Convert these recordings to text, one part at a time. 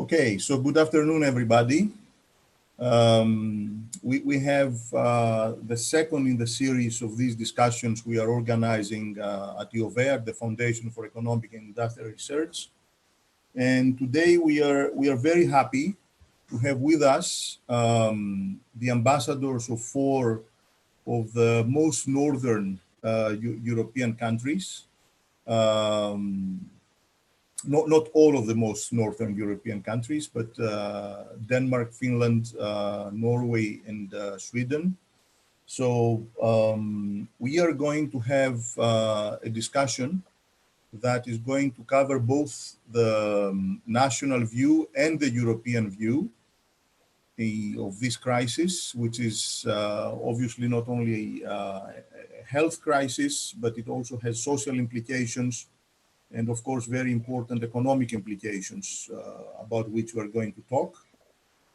Okay, so good afternoon, everybody. We have the second in the series of these discussions we are organizing at IOBE, the Foundation for Economic and Industrial Research. And today we are very happy to have with us the ambassadors of four of the most northern European countries. Not all of the most northern European countries, but Denmark, Finland, Norway, and Sweden. So we are going to have a discussion that is going to cover both the national view and the European view of this crisis, which is obviously not only a health crisis, but it also has social implications and of course, very important economic implications about which we're going to talk.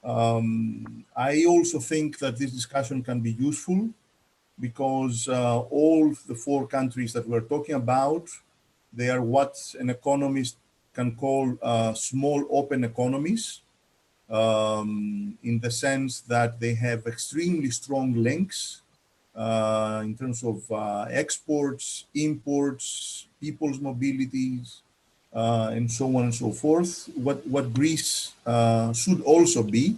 I also think that this discussion can be useful because all the four countries that we're talking about, they are what an economist can call small open economies, in the sense that they have extremely strong links in terms of exports, imports, people's mobilities, and so on and so forth. What Greece should also be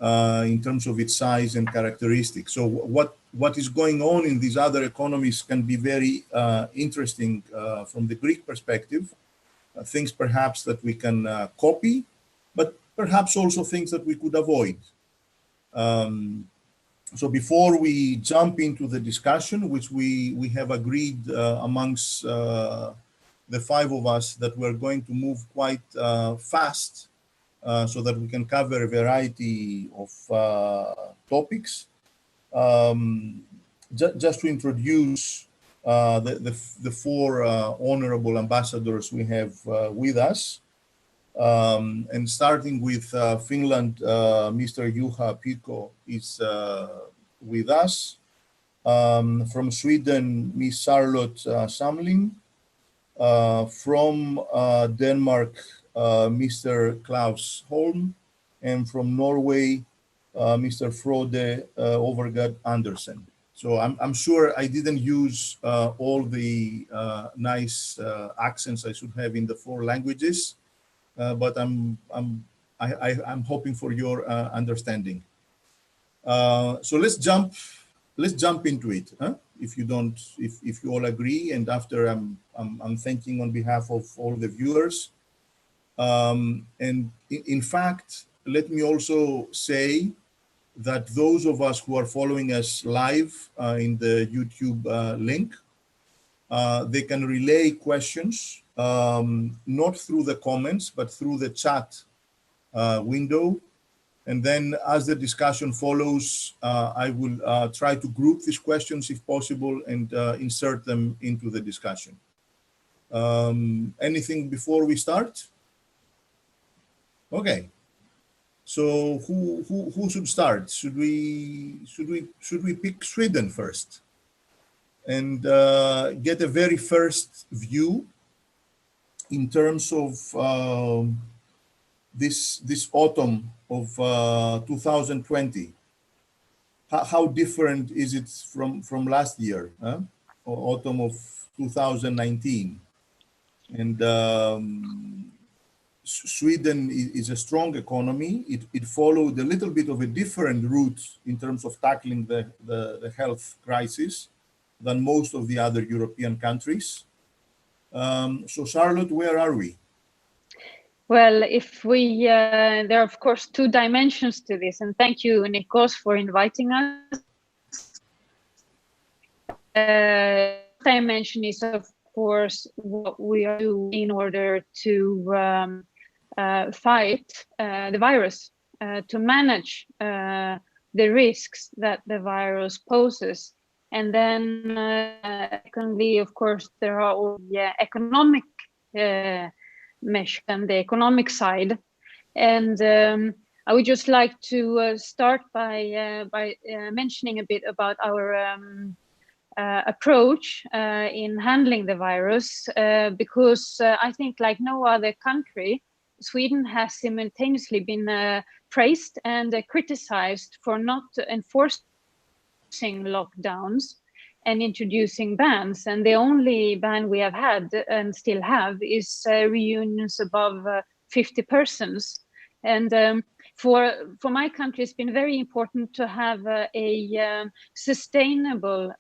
in terms of its size and characteristics. So what is going on in these other economies can be very interesting from the Greek perspective. Things perhaps that we can copy, but perhaps also things that we could avoid. So before we jump into the discussion, which we have agreed amongst the five of us that we're going to move quite fast so that we can cover a variety of topics. Just to introduce the four honorable ambassadors we have with us. And starting with Finland, Mr. Juha Pyykkö is with us. From Sweden, Ms. Charlotte Sammelin. From Denmark, Mr. Klavs Holm. And from Norway, Mr. Frode Overland Andersen. So I'm sure I didn't use all the nice accents I should have in the four languages. But I'm hoping for your understanding. So let's jump into it, huh? If you all agree, and after I'm thanking on behalf of all the viewers. And in fact, let me also say that those of us who are following us live in the YouTube link, they can relay questions, not through the comments, but through the chat window. And then as the discussion follows, I will try to group these questions if possible and insert them into the discussion. Anything before we start? Okay. So who should start? Should we pick Sweden first and get a very first view in terms of this autumn of 2020? How different is it from last year, huh? Or autumn of 2019? And Sweden is a strong economy. It followed a little bit of a different route in terms of tackling the health crisis than most of the other European countries. So Charlotte, where are we? Well, if we, there are of course two dimensions to this, and thank you, Nikos, for inviting us. Dimension is of course what we are doing in order to fight the virus, to manage the risks that the virus poses. And then secondly, of course, there are all the economic measures and the economic side. And I would just like to start by mentioning a bit about our approach in handling the virus, because I think like no other country, Sweden has simultaneously been praised and criticized for not enforcing lockdowns and introducing bans. And the only ban we have had and still have is reunions above 50 persons. And for my country, it's been very important to have a sustainable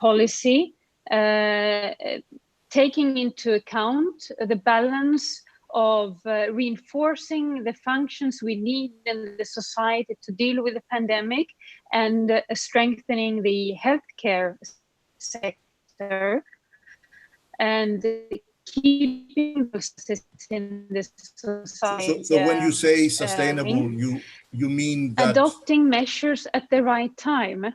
policy, taking into account the balance of reinforcing the functions we need in the society to deal with the pandemic and strengthening the healthcare sector and keeping the in the society. So when you say sustainable, you mean that adopting measures at the right time.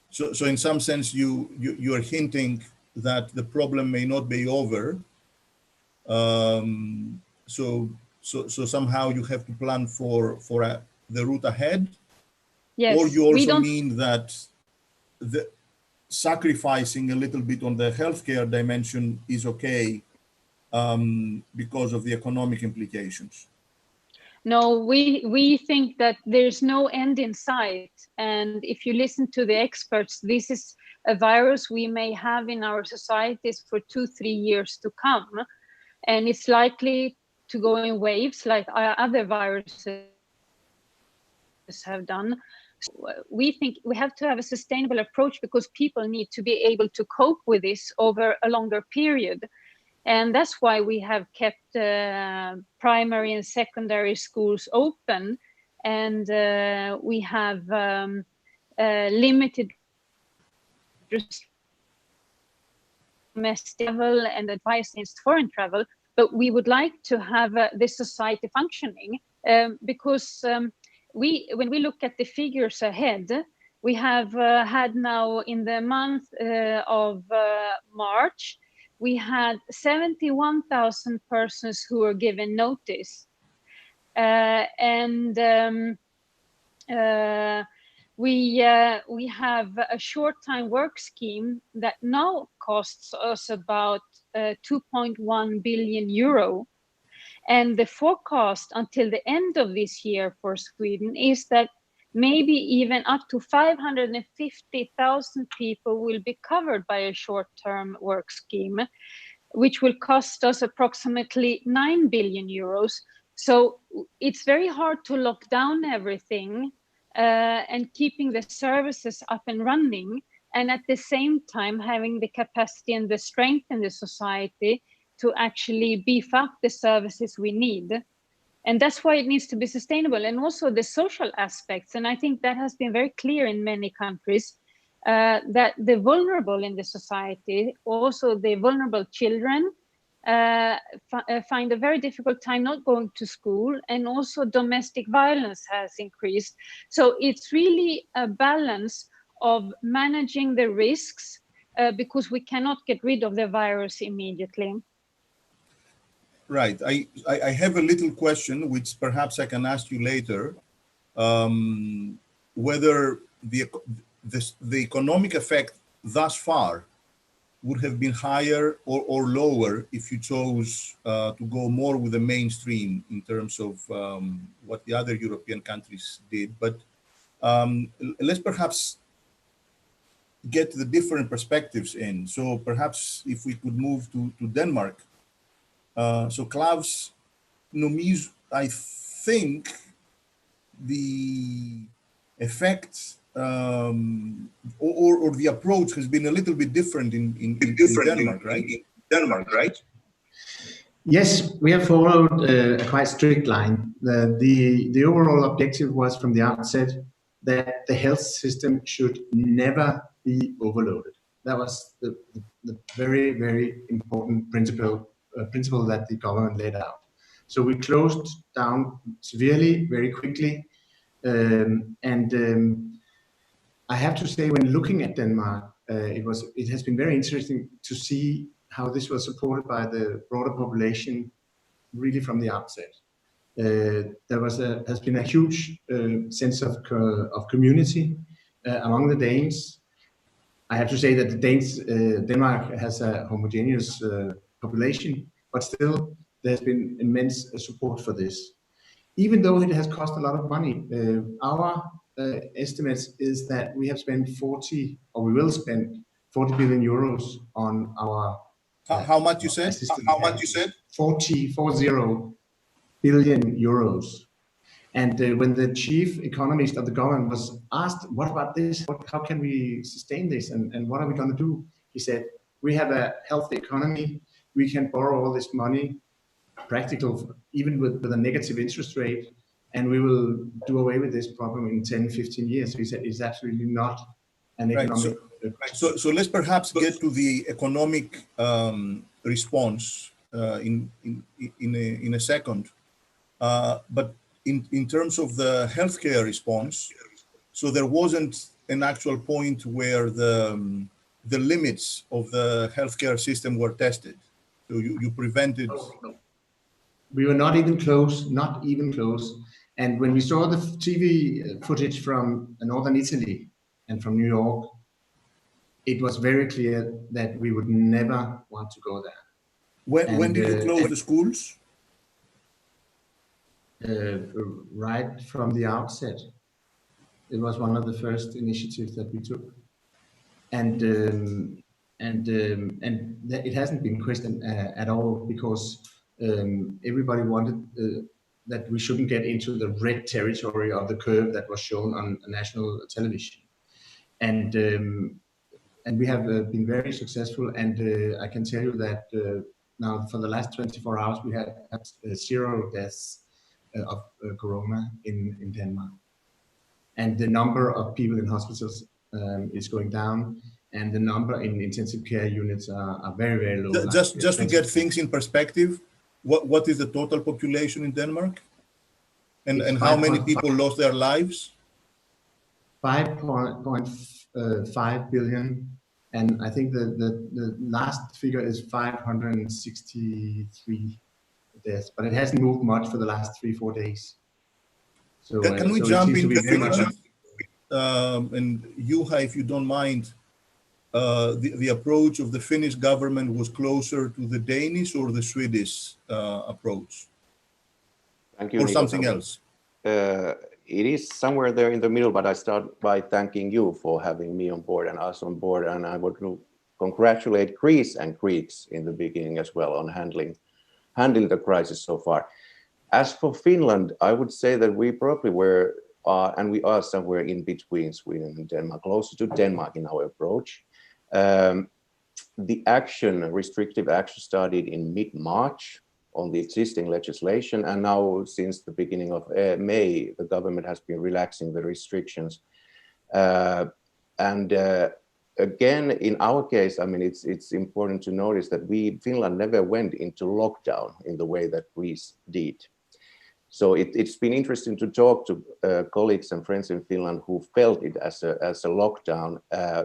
So in some sense, you're hinting that the problem may not be over. So somehow you have to plan for the route ahead. Yes. Or you also mean that the sacrificing a little bit on the healthcare dimension is okay because of the economic implications. No, we think that there's no end in sight. And if you listen to the experts, this is a virus we may have in our societies for 2-3 years to come. And it's likely to go in waves like other viruses have done. So we think we have to have a sustainable approach because people need to be able to cope with this over a longer period. And that's why we have kept primary and secondary schools open. And we have limited domestic travel and advice against foreign travel. But we would like to have this society functioning because when we look at the figures ahead, we have had now in the month of March, we had 71,000 persons who were given notice. We have a short-time work scheme that now costs us about 2.1 billion euro. And the forecast until the end of this year for Sweden is that maybe even up to 550,000 people will be covered by a short-term work scheme, which will cost us approximately 9 billion euros. So it's very hard to lock down everything and keeping the services up and running, and at the same time having the capacity and the strength in the society to actually beef up the services we need. And that's why it needs to be sustainable, and also the social aspects. And I think that has been very clear in many countries, that the vulnerable in the society, also the vulnerable children, find a very difficult time not going to school, and also domestic violence has increased. So it's really a balance of managing the risks because we cannot get rid of the virus immediately. Right. I have a little question, which perhaps I can ask you later, whether the economic effect thus far would have been higher or lower if you chose to go more with the mainstream in terms of what the other European countries did. But let's perhaps get the different perspectives in. So perhaps if we could move to Denmark. So Klavs, I think the effect or the approach has been a little bit different in Denmark, right? Denmark, right? Yes, we have followed a quite strict line. The overall objective was from the outset that the health system should never be overloaded. That was the very, very important principle that the government laid out. So we closed down severely, very quickly. I have to say, when looking at Denmark, it has been very interesting to see how this was supported by the broader population really from the outset. There has been a huge sense of community among the Danes. I have to say that Denmark has a homogeneous population, but still there's been immense support for this. Even though it has cost a lot of money, our estimates is that we have spent 40, or we will spend 40 billion euros on our How much you said? How much you said? 40 billion euros. And when the chief economist of the government was asked, what about this? How can we sustain this? And what are we going to do? He said, we have a healthy economy. We can borrow all this money, practical, even with a negative interest rate, and we will do away with this problem in 10, 15 years. So he said, it's absolutely not an economic... So let's perhaps get to the economic response in a second. But in terms of the healthcare response, so there wasn't an actual point where the limits of the healthcare system were tested. So you prevented. No. We were not even close, not even close. And when we saw the TV footage from northern Italy and from New York, it was very clear that we would never want to go there. When did you close the schools? Right from the outset. It was one of the first initiatives that we took, and it hasn't been questioned at all, because everybody wanted that we shouldn't get into the red territory of the curve that was shown on national television, and we have been very successful. And I can tell you that now for the last 24 hours we had 0 deaths of corona in Denmark, and the number of people in hospitals is going down, and the number in intensive care units are very, very low. Just to get things in perspective, what is the total population in Denmark, and how many people lost their lives? 5.5 billion, and I think the last figure is 563 deaths, but it hasn't moved much for the last 3-4 days. So can we jump into Finland? And Juha, if you don't mind, the approach of the Finnish government was closer to the Danish or the Swedish approach? Thank you, or something else? It is somewhere there in the middle, but I start by thanking you for having me on board and us on board, and I want to congratulate Greece and Greeks in the beginning as well on handling the crisis so far. As for Finland, I would say that we probably were, and we are somewhere in between Sweden and Denmark, closer to Denmark in our approach. The restrictive action started in mid-March on the existing legislation, and now since the beginning of May, the government has been relaxing the restrictions. Again, in our case, I mean, it's important to notice that Finland never went into lockdown in the way that Greece did. So it's been interesting to talk to colleagues and friends in Finland who felt it as a lockdown,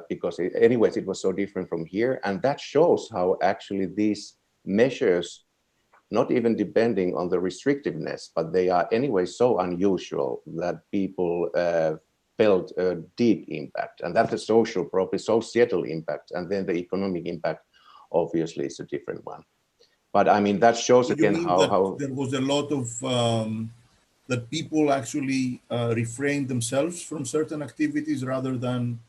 because anyways, it was so different from here. And that shows how actually these measures, not even depending on the restrictiveness, but they are anyway so unusual that people felt a deep impact, and that's a social, probably societal impact, and then the economic impact obviously is a different one. But I mean, that shows again how there was a lot of that people actually refrained themselves from certain activities rather than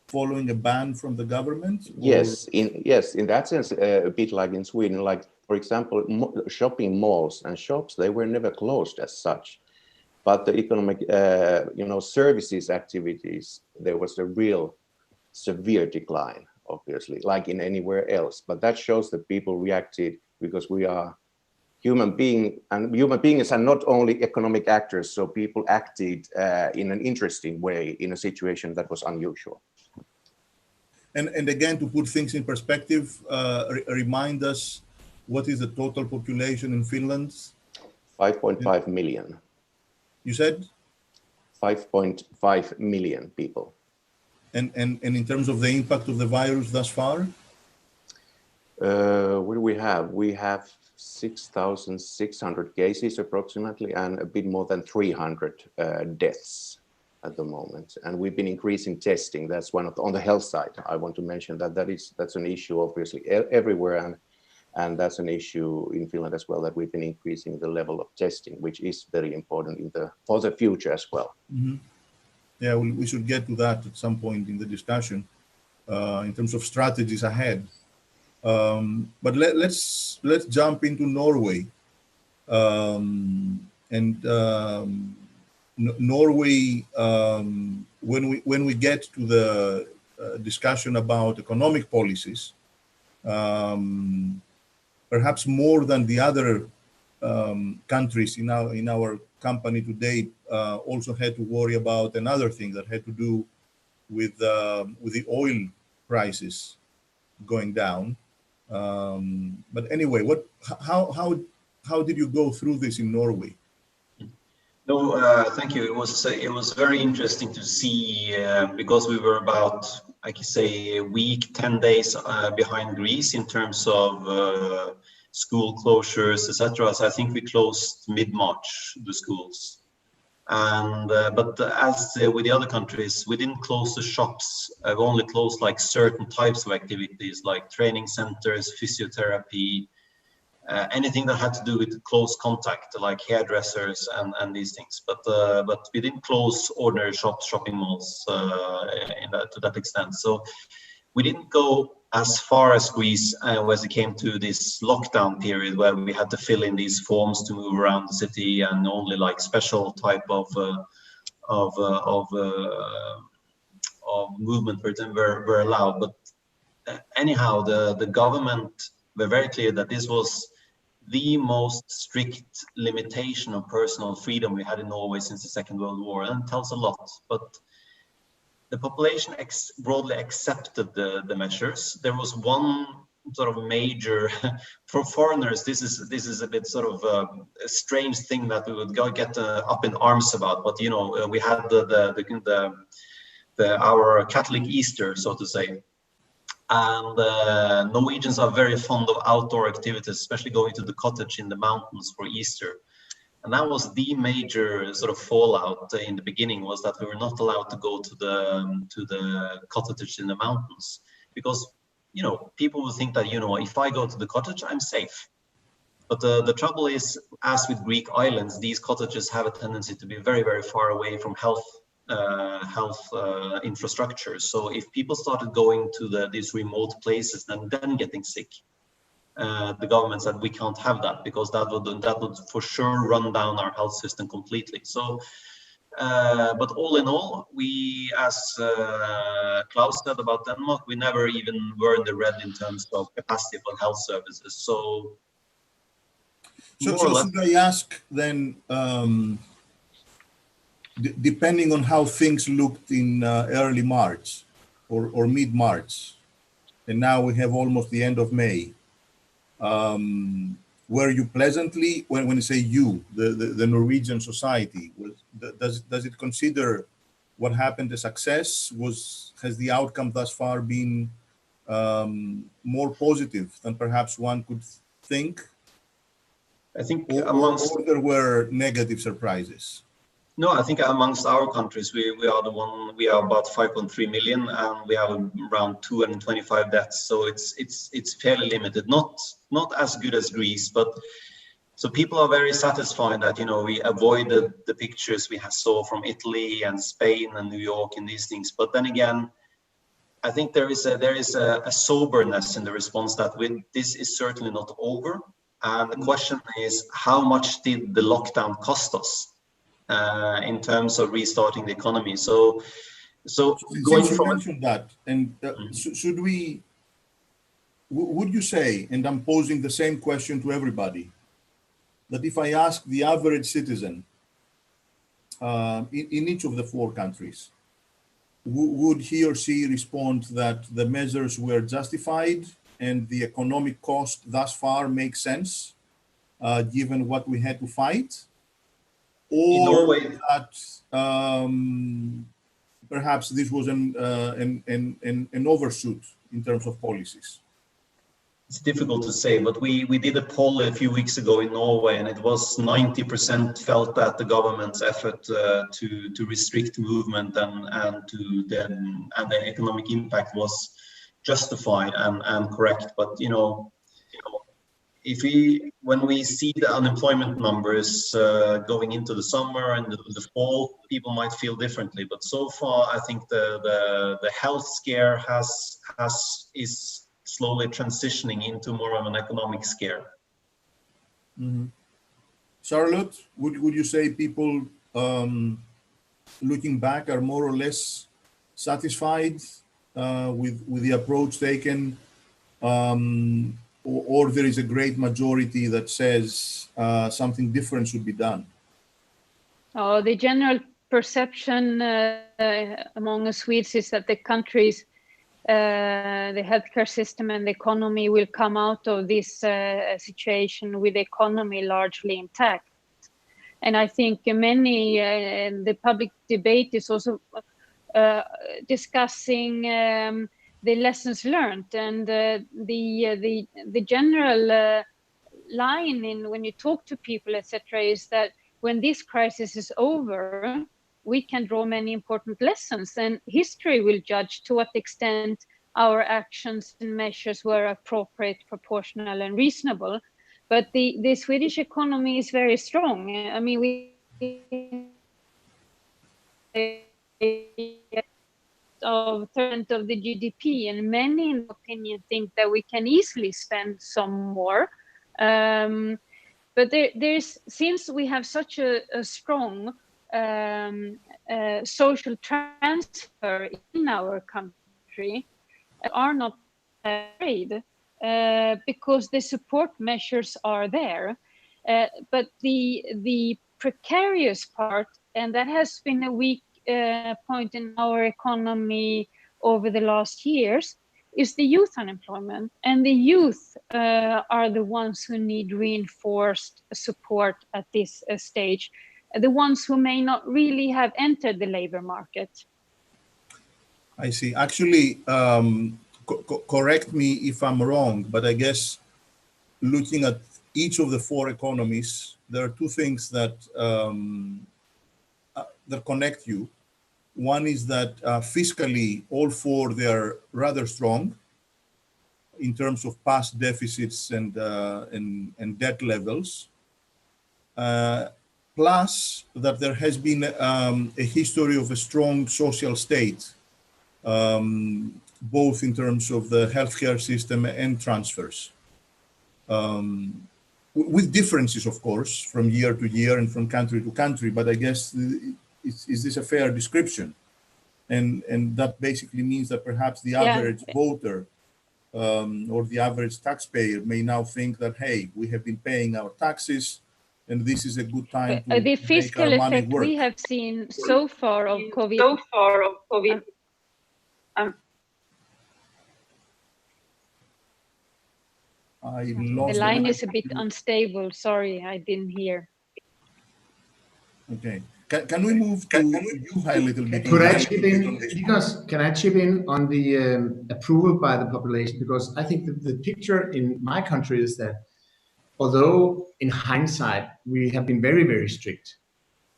following a ban from the government. Yes, in that sense, a bit like in Sweden, like for example, shopping malls and shops, they were never closed as such. But the economic, services activities, there was a real severe decline, obviously, like in anywhere else. But that shows that people reacted because we are human beings, and human beings are not only economic actors. So people acted in an interesting way in a situation that was unusual. And again, to put things in perspective, remind us, what is the total population in Finland? 5.5 million. You said 5.5 million people. And in terms of the impact of the virus thus far? What do we have? We have 6,600 cases approximately, and a bit more than 300 deaths at the moment. And we've been increasing testing. That's one of on the health side. I want to mention that's an issue obviously everywhere, And that's an issue in Finland as well, that we've been increasing the level of testing, which is very important for the future as well. Mm-hmm. Yeah, we should get to that at some point in the discussion in terms of strategies ahead. But let's jump into Norway. Norway, when we get to the discussion about economic policies, perhaps more than the other countries in our company today, also had to worry about another thing that had to do with the oil prices going down. But anyway, how did you go through this in Norway? No, thank you. It was very interesting to see because we were about, I can say, a week, 10 days behind Greece in terms of school closures, etc. So I think we closed mid-March the schools, and but as with the other countries, we didn't close the shops. I've only closed like certain types of activities, like training centers, physiotherapy. Anything that had to do with close contact, like hairdressers and these things, but we didn't close ordinary shops, shopping malls to that extent. So we didn't go as far as Greece as it came to this lockdown period, where we had to fill in these forms to move around the city, and only like special type of movement were allowed. But anyhow, the government were very clear that this was the most strict limitation of personal freedom we had in Norway since the Second World War, and it tells a lot. But the population broadly accepted the measures. There was one sort of major, for foreigners, this is a bit sort of a strange thing that we would get up in arms about. But you know, we had our Catholic Easter, so to say. And Norwegians are very fond of outdoor activities, especially going to the cottage in the mountains for Easter. And that was the major sort of fallout in the beginning, was that we were not allowed to go to the cottage in the mountains, because, you know, people would think that, you know, if I go to the cottage, I'm safe. But the trouble is, as with Greek islands, these cottages have a tendency to be very, very far away from health infrastructure. So if people started going to these remote places and then getting sick, the government said we can't have that, because that would for sure run down our health system completely. So, but all in all, we, as Klavs said about Denmark, we never even were in the red in terms of capacity for health services. So should I ask then? Depending on how things looked in early March or mid-March, and now we have almost the end of May, were you pleasantly, when you say you, the Norwegian society, does it consider what happened a success? Has the outcome thus far been more positive than perhaps one could think? I think or there were negative surprises? No, I think amongst our countries, we are about 5.3 million, and we have around 225 deaths. So it's fairly limited, not as good as Greece, but so people are very satisfied that, you know, we avoided the pictures we saw from Italy and Spain and New York and these things. But then again, I think there is a soberness in the response that this is certainly not over. And the question is, how much did the lockdown cost us? In terms of restarting the economy. So going since you from mentioned that, and should we, would you say, and I'm posing the same question to everybody, that if I ask the average citizen in each of the four countries, would he or she respond that the measures were justified and the economic cost thus far makes sense, given what we had to fight? Or that perhaps this was an overshoot in terms of policies? It's difficult to say, but we did a poll a few weeks ago in Norway, and it was 90% felt that the government's effort to restrict movement and the economic impact was justified and correct. But you know, when we see the unemployment numbers going into the summer and the fall, people might feel differently. But so far, I think the health scare is slowly transitioning into more of an economic scare. Mm-hmm. Charlotte, would you say people looking back are more or less satisfied with the approach taken, or there is a great majority that says something different should be done? Oh, the general perception among Swedes is that the country's the healthcare system and the economy will come out of this situation with the economy largely intact. And I think many, the public debate is also discussing the lessons learned, and the general line in when you talk to people, etc., is that when this crisis is over, we can draw many important lessons, and history will judge to what extent our actions and measures were appropriate, proportional, and reasonable. But the Swedish economy is very strong. I mean, we of 30% of the GDP, and many, in my opinion, think that we can easily spend some more. But there's, since we have such a strong social transfer in our country, are not afraid because the support measures are there. But the precarious part, and that has been a weak point in our economy over the last years, is the youth unemployment. And the youth are the ones who need reinforced support at this stage, the ones who may not really have entered the labor market. I see. Actually, correct me if I'm wrong, but I guess looking at each of the four economies, there are two things that that connect you. One is that fiscally, all four, they are rather strong in terms of past deficits and debt levels. Plus, that there has been a history of a strong social state, both in terms of the healthcare system and transfers. With differences, of course, from year to year and from country to country, but I guess, is this a fair description? And that basically means that perhaps the average voter or the average taxpayer may now think that, hey, we have been paying our taxes, and this is a good time to the fiscal make our money effect work. we have seen so far of COVID. I lost the line is a bit unstable. Sorry, I didn't hear. Okay. Can we move to Juha a little bit? Could I chip in? Because can I chip in on the approval by the population? Because I think that the picture in my country is that although in hindsight we have been very, very strict,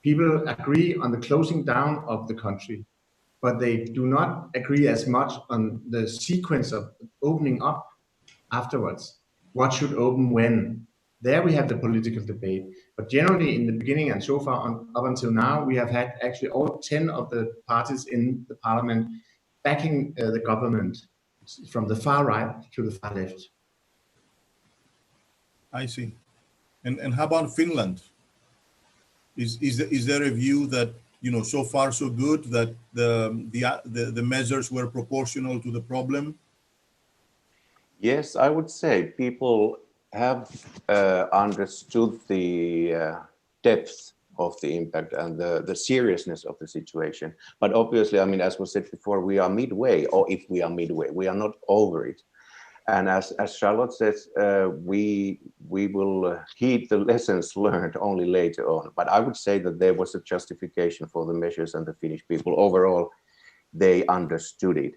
people agree on the closing down of the country, but they do not agree as much on the sequence of opening up afterwards. What should open when? There we have the political debate. But generally in the beginning and so far up until now, we have had actually all 10 of the parties in the parliament backing the government from the far right to the far left. I see. And how about Finland? Is there a view that, you know, so far so good, that the measures were proportional to the problem? Yes, I would say people have understood the depth of the impact and the seriousness of the situation. But obviously, I mean, as was said before, we are midway, or if we are midway, we are not over it. And as Charlotte says, we will heed the lessons learned only later on. But I would say that there was a justification for the measures, and the Finnish people overall, they understood it.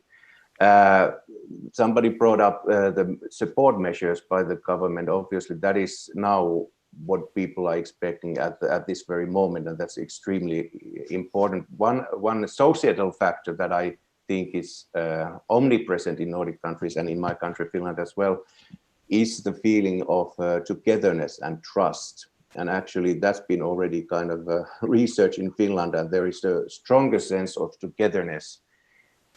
Somebody brought up the support measures by the government. Obviously, that is now what people are expecting at this very moment, and that's extremely important. One societal factor that I think is omnipresent in Nordic countries and in my country, Finland, as well, is the feeling of togetherness and trust. And actually that's been already kind of research in Finland, and there is a stronger sense of togetherness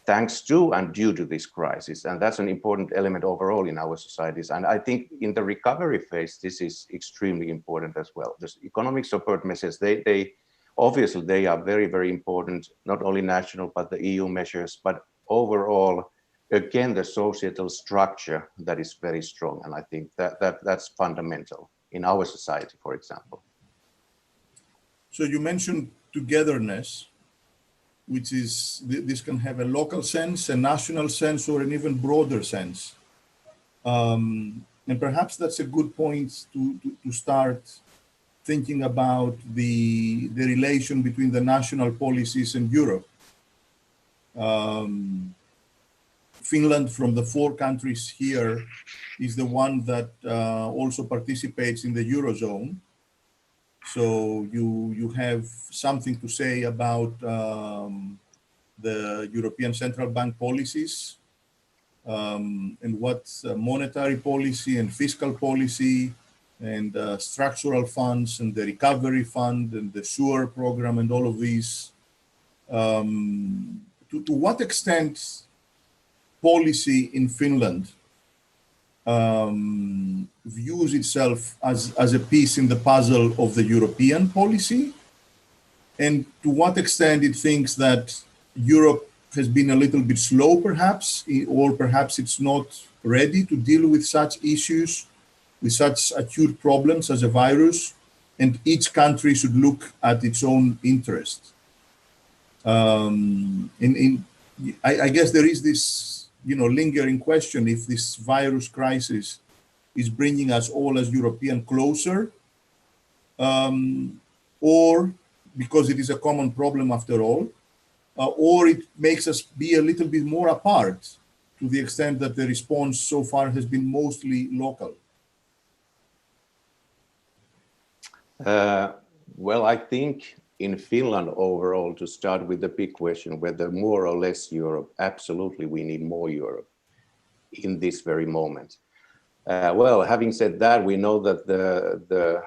thanks to and due to this crisis. And that's an important element overall in our societies. And I think in the recovery phase, this is extremely important as well. The economic support measures, they obviously they are very, very important, not only national, but the EU measures, but overall, again, the societal structure that is very strong. And I think that's fundamental in our society, for example. So you mentioned togetherness, which is, this can have a local sense, a national sense, or an even broader sense. And perhaps that's a good point to start thinking about the relation between the national policies and Europe. Finland, from the 4 countries here, is the one that also participates in the Eurozone. So you have something to say about the European Central Bank policies and what monetary policy and fiscal policy and structural funds and the recovery fund and the sewer program and all of these. To what extent policy in Finland views itself as a piece in the puzzle of the European policy, and to what extent it thinks that Europe has been a little bit slow perhaps, or perhaps it's not ready to deal with such issues, with such acute problems as a virus, and each country should look at its own interest. I guess there is this lingering question if this virus crisis is bringing us all as European closer, or because it is a common problem after all, or it makes us be a little bit more apart to the extent that the response so far has been mostly local. Well, I think in Finland overall, to start with the big question, whether more or less Europe, absolutely we need more Europe in this very moment. Well, having said that, we know that the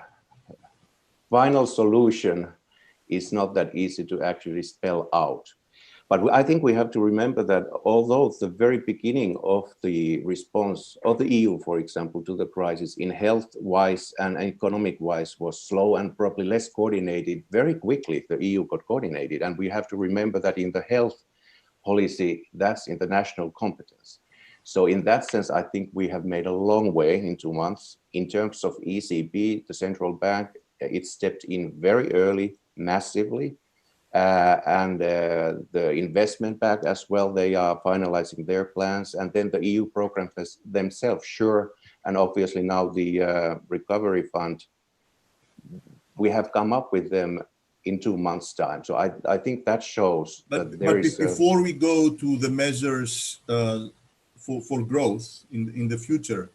final solution is not that easy to actually spell out. But I think we have to remember that although the very beginning of the response of the EU, for example, to the crisis in health-wise and economic-wise was slow and probably less coordinated, very quickly the EU got coordinated. And we have to remember that in the health policy, that's international competence. So in that sense, I think we have made a long way in 2 months. In terms of ECB, the central bank, it stepped in very early, massively. And the investment bank as well, they are finalizing their plans, and then the EU programs themselves, sure, and obviously now the recovery fund, we have come up with them in 2 months' time. So I think that shows that there is. But before we go to the measures for growth in the future,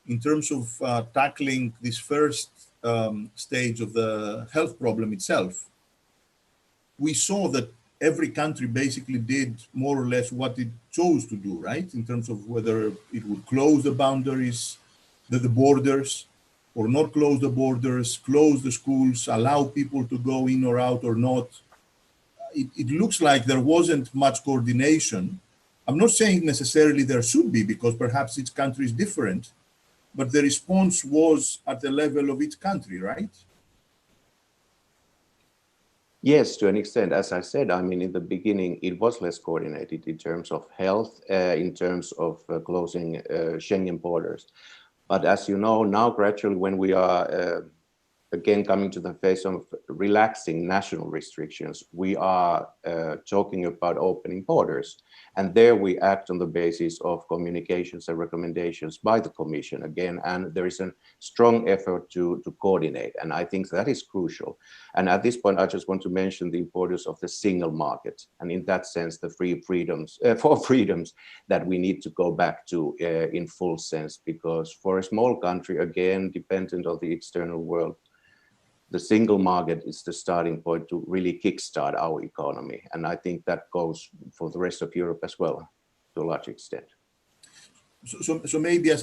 in terms of tackling this first stage of the health problem itself, we saw that every country basically did more or less what it chose to do, right? In terms of whether it would close the boundaries, the borders, or not close the borders, close the schools, allow people to go in or out or not. It looks like there wasn't much coordination. I'm not saying necessarily there should be, because perhaps each country is different, but the response was at the level of each country, right? Yes, to an extent. As I said, I mean, in the beginning, it was less coordinated in terms of health, in terms of closing Schengen borders. But as you know, now gradually when we are again coming to the phase of relaxing national restrictions, we are talking about opening borders. And there we act on the basis of communications and recommendations by the Commission again, and there is a strong effort to coordinate, and I think that is crucial. And at this point, I just want to mention the importance of the single market, and in that sense, the four freedoms that we need to go back to in full sense, because for a small country, again, dependent on the external world, the single market is the starting point to really kickstart our economy. And I think that goes for the rest of Europe as well, to a large extent. So maybe I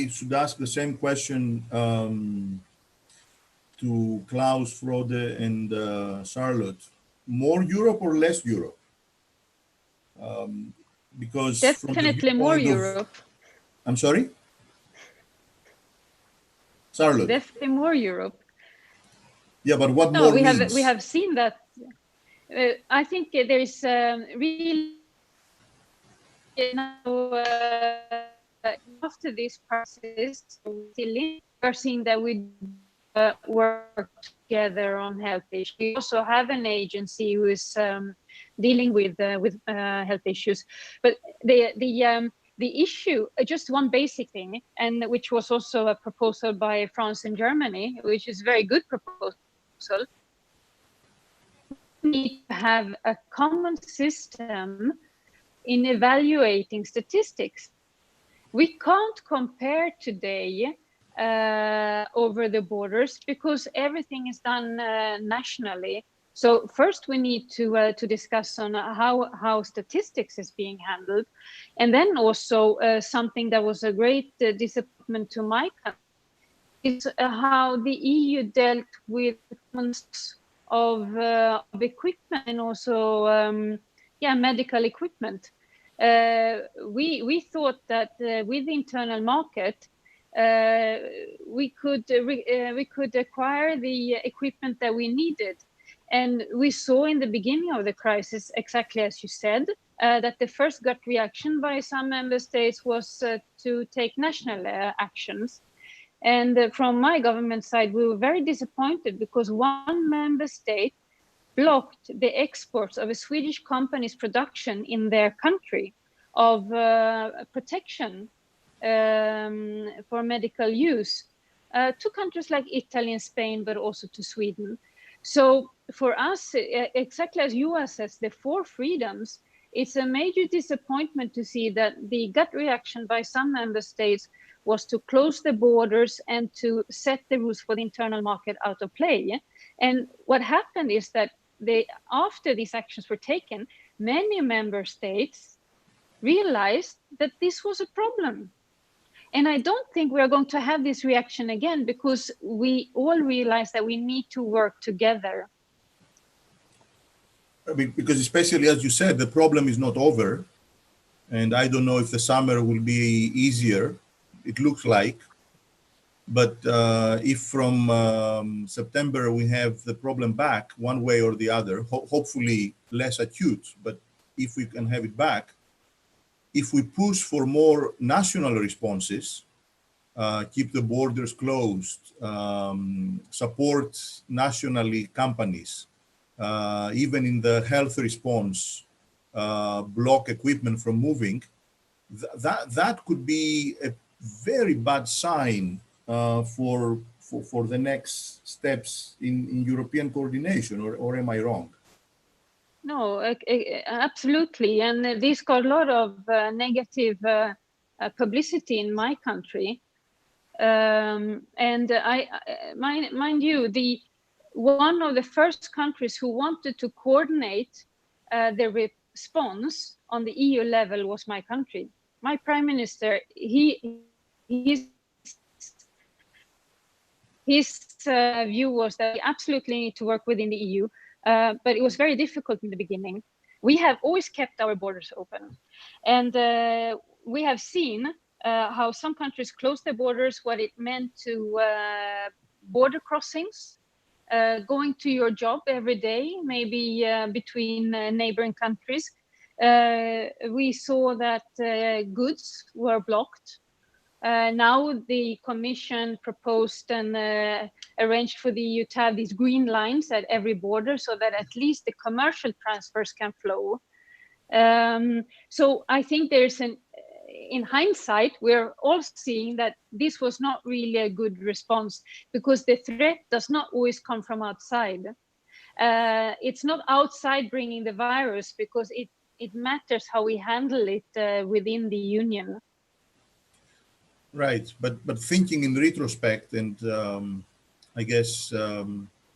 should ask the same question to Klavs, Frode, and Charlotte. More Europe or less Europe? Because from the Definitely more viewpoint of, Europe. I'm sorry? Charlotte. Definitely more Europe. Yeah, but what No, more we means? have seen that. I think there is really now after this crisis, we are seeing that we work together on health issues. We also have an agency who is dealing with health issues, but the issue, just one basic thing, and which was also a proposal by France and Germany, which is a very good proposal. We need to have a common system in evaluating statistics. We can't compare today over the borders because everything is done nationally. So first we need to discuss on how statistics is being handled, and then also something that was a great disappointment to my country is how the EU dealt with of equipment and also medical equipment. We thought that with the internal market we could acquire the equipment that we needed. And we saw in the beginning of the crisis, exactly as you said, that the first gut reaction by some member states was to take national actions. And from my government side, we were very disappointed because one member state blocked the exports of a Swedish company's production in their country of protection for medical use to countries like Italy and Spain, but also to Sweden. So for us, exactly as Juha says, the four freedoms, it's a major disappointment to see that the gut reaction by some member states was to close the borders and to set the rules for the internal market out of play. And what happened is that after these actions were taken, many member states realized that this was a problem. And I don't think we are going to have this reaction again because we all realize that we need to work together. Because especially as you said, the problem is not over. And I don't know if the summer will be easier. It looks like. But if from September we have the problem back one way or the other, hopefully less acute, but if we can have it back, if we push for more national responses, keep the borders closed, support nationally companies, even in the health response, block equipment from moving, that could be a very bad sign for the next steps in European coordination, or am I wrong? No, absolutely. And this got a lot of negative publicity in my country. And mind you, one of the first countries who wanted to coordinate the response on the EU level was my country. My prime minister, his view was that we absolutely need to work within the EU, but it was very difficult in the beginning. We have always kept our borders open, and we have seen how some countries closed their borders, what it meant to border crossings, going to your job every day, maybe between neighboring countries. We saw that goods were blocked. Now the Commission proposed and arranged for the EU to have these green lines at every border so that at least the commercial transfers can flow. So I think there's in hindsight, we're all seeing that this was not really a good response because the threat does not always come from outside. It's not outside bringing the virus because it matters how we handle it within the Union. Right, but thinking in retrospect, and I guess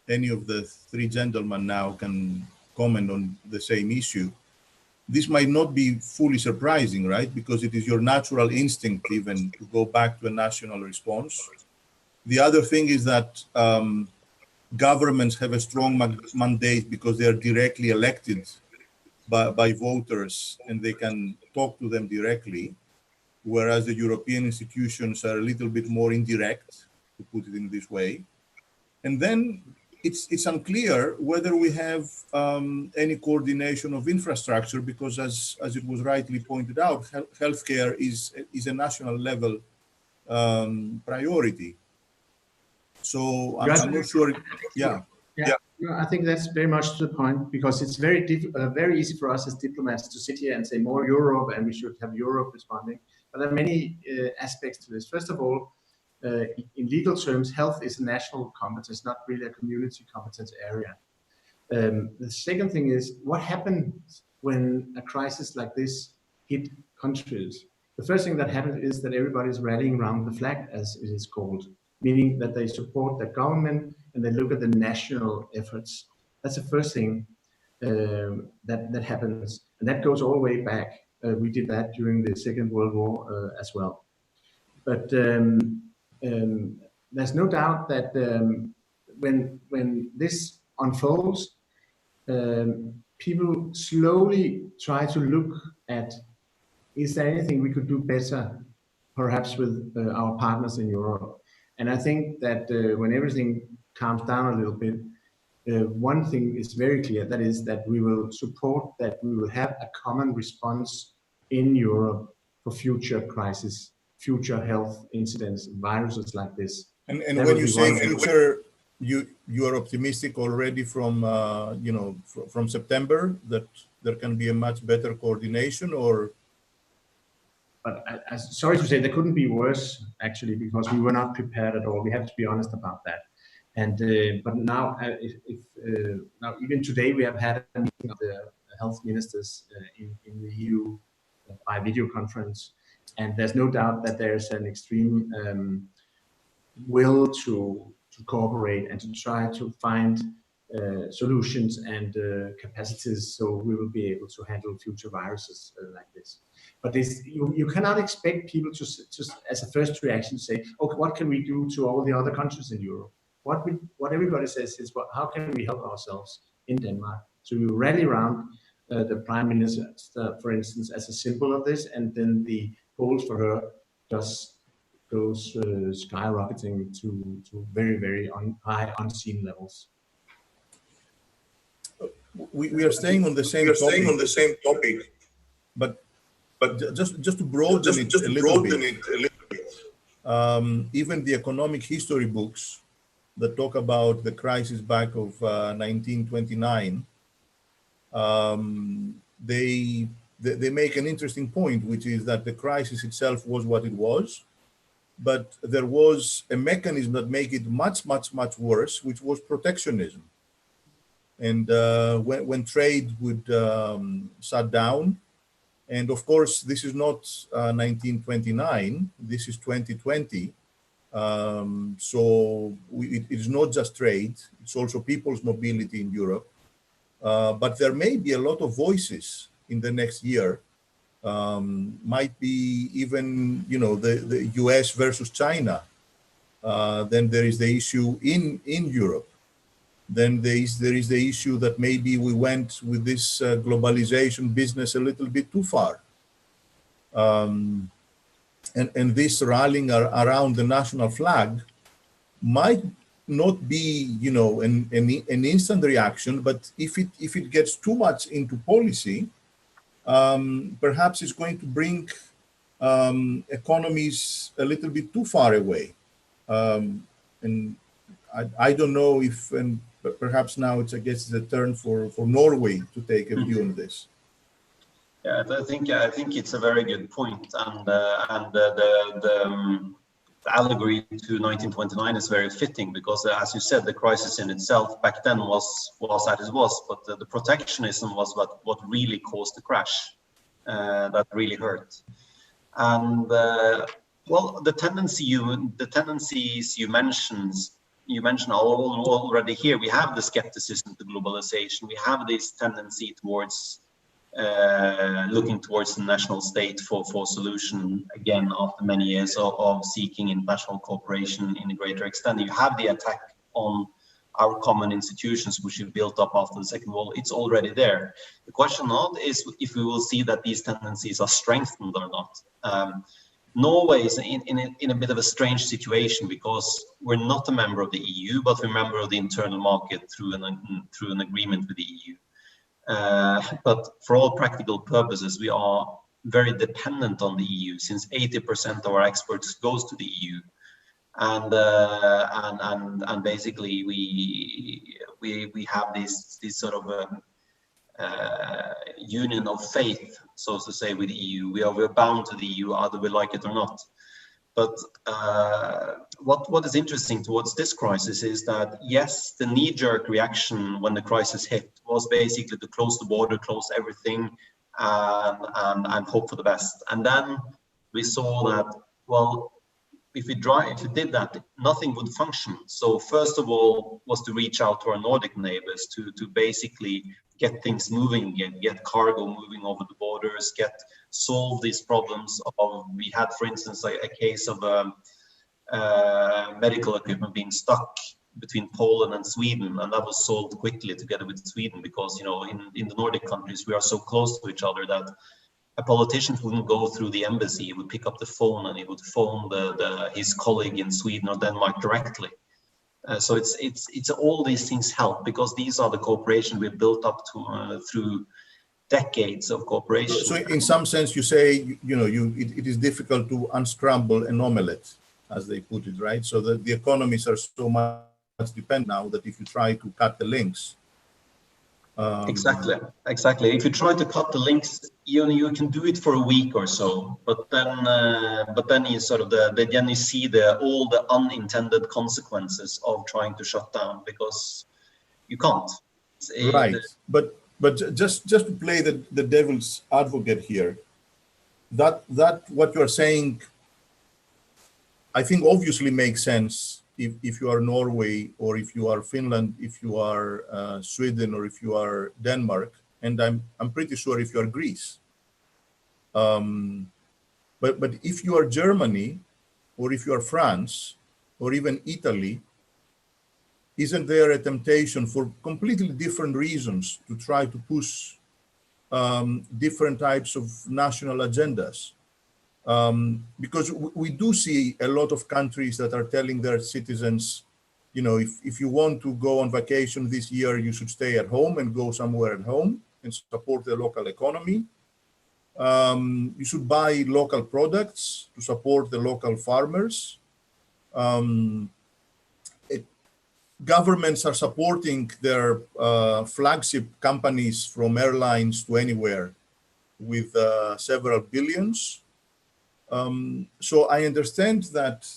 any of the three gentlemen now can comment on the same issue. this might not be fully surprising, right? Because it is your natural instinct even to go back to a national response. The other thing is that governments have a strong mandate because they are directly elected by voters and they can talk to them directly, whereas the European institutions are a little bit more indirect, to put it in this way. And then it's unclear whether we have any coordination of infrastructure, because as it was rightly pointed out, healthcare is a national level priority. So I'm not sure. Yeah. No, I think that's very much to the point, because it's very easy for us as diplomats to sit here and say more Europe and we should have Europe responding. But there are many aspects to this. First of all, in legal terms, health is a national competence, not really a community competence area. The second thing is, what happens when a crisis like this hit countries? The first thing that happens is that everybody is rallying around the flag, as it is called, meaning that they support the government and they look at the national efforts. That's the first thing that happens, and that goes all the way back. We did that during the Second World War as well. But there's no doubt that when this unfolds, people slowly try to look at, is there anything we could do better, perhaps with our partners in Europe? And I think that when everything calms down a little bit, one thing is very clear, that is that we will support that we will have a common response in Europe for future crises, future health incidents, viruses like this. And when you say future, you are optimistic already from from September that there can be a much better coordination, or? But sorry to say, there couldn't be worse, actually, because we were not prepared at all. We have to be honest about that. And but now, now even today, we have had a meeting of the health ministers in the EU by video conference, and there's no doubt that there's an extreme will to cooperate and to try to find solutions and capacities, so we will be able to handle future viruses like this. But this, you cannot expect people to just as a first reaction say, okay, what can we do to all the other countries in Europe? What everybody says is, well, how can we help ourselves in Denmark? So we rally around the Prime Minister, for instance, as a symbol of this, and then the polls for her just goes skyrocketing to very, very high unseen levels. We are staying on the same topic, but just to broaden it a little bit. Even the economic history books that talk about the crisis back of 1929, they make an interesting point, which is that the crisis itself was what it was, but there was a mechanism that made it much worse, which was protectionism. And when trade would shut down, and of course this is not 1929, this is 2020. So it is not just trade, it's also people's mobility in Europe. But there may be a lot of voices in the next year. Might be even, the US versus China. Then there is the issue in Europe. Then there is the issue that maybe we went with this globalization business a little bit too far. And this rallying around the national flag might not be, an instant reaction, but if it gets too much into policy, perhaps it's going to bring economies a little bit too far away. And I don't know if, and perhaps now it's, I guess, the turn for Norway to take a view on this. Yeah, I think it's a very good point, and the allegory to 1929 is very fitting, because as you said, the crisis in itself back then was as it was, but the protectionism was what really caused the crash. That really hurt. And well, the tendencies you mentioned already here. We have the skepticism to globalization. We have this tendency towards looking towards the national state for solution again after many years of seeking international cooperation in a greater extent. You have the attack on our common institutions, which we built up after the Second World. It's already there. The question now is if we will see that these tendencies are strengthened or not. Norway is in a bit of a strange situation because we're not a member of the EU, but we're a member of the internal market through an agreement with the EU. But for all practical purposes, we are very dependent on the EU, since 80% of our exports goes to the EU, and basically we have this sort of union of faith, so to say, with the EU. We're bound to the EU, either we like it or not. But what is interesting towards this crisis is that, yes, the knee-jerk reaction when the crisis hit was basically to close the border, close everything, and hope for the best. And then we saw that, well, if we did that, nothing would function. So first of all was to reach out to our Nordic neighbors to basically get things moving again, get cargo moving over the borders, solve these problems of, we had, for instance, a case of medical equipment being stuck between Poland and Sweden, and that was solved quickly together with Sweden, because, you know, in the Nordic countries, we are so close to each other that a politician wouldn't go through the embassy. He would pick up the phone and he would phone his colleague in Sweden or Denmark directly. So it's all these things help, because these are the cooperation we've built up to through decades of cooperation. So in some sense, you say, it is difficult to unscramble an omelette, as they put it, right? So that the economies are so much dependent now that if you try to cut the links. Exactly. If you try to cut the links, you can do it for a week or so, but then you sort of then you see all the unintended consequences of trying to shut down, because you can't. Right. But just to play the devil's advocate here, that what you're saying, I think obviously makes sense if you are Norway, or if you are Finland, if you are Sweden, or if you are Denmark, and I'm pretty sure if you are Greece. But if you are Germany, or if you are France, or even Italy, isn't there a temptation for completely different reasons to try to push different types of national agendas? Because we do see a lot of countries that are telling their citizens, if you want to go on vacation this year, you should stay at home and go somewhere at home and support the local economy. You should buy local products to support the local farmers. Governments are supporting their flagship companies, from airlines to anywhere, with several billions. So I understand that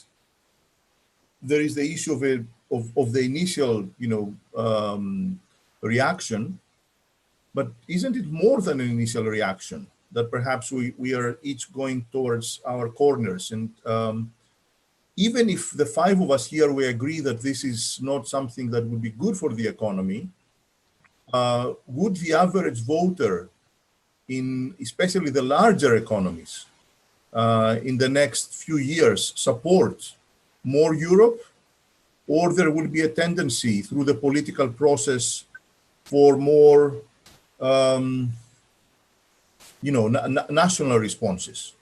there is the issue of the initial, reaction, but isn't it more than an initial reaction, that perhaps we are each going towards our corners? And even if the five of us here, we agree that this is not something that would be good for the economy, would the average voter especially the larger economies, in the next few years support more Europe, or there will be a tendency through the political process for more, national responses?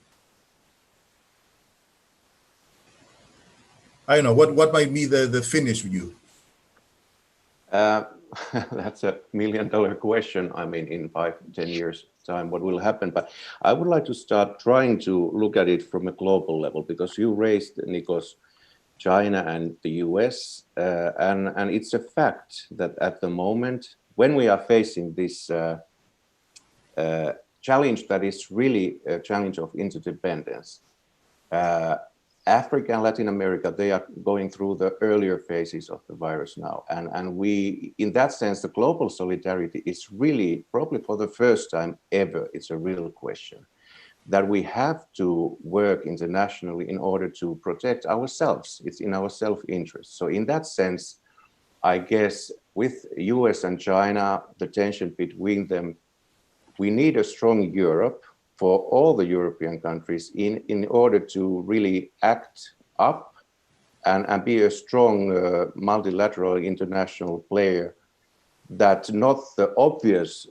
I don't know, what might be the Finnish view? That's $1 million question. I mean, in 5-10 years time, what will happen? But I would like to start trying to look at it from a global level, because you raised, Nikos, China and the US, and it's a fact that at the moment, when we are facing this challenge that is really a challenge of interdependence, Africa and Latin America, they are going through the earlier phases of the virus now. And we, in that sense, the global solidarity is really, probably for the first time ever, it's a real question, that we have to work internationally in order to protect ourselves. It's in our self-interest. So in that sense, I guess with US and China, the tension between them we need a strong Europe for all the European countries in order to really act up and be a strong multilateral international player that not the obvious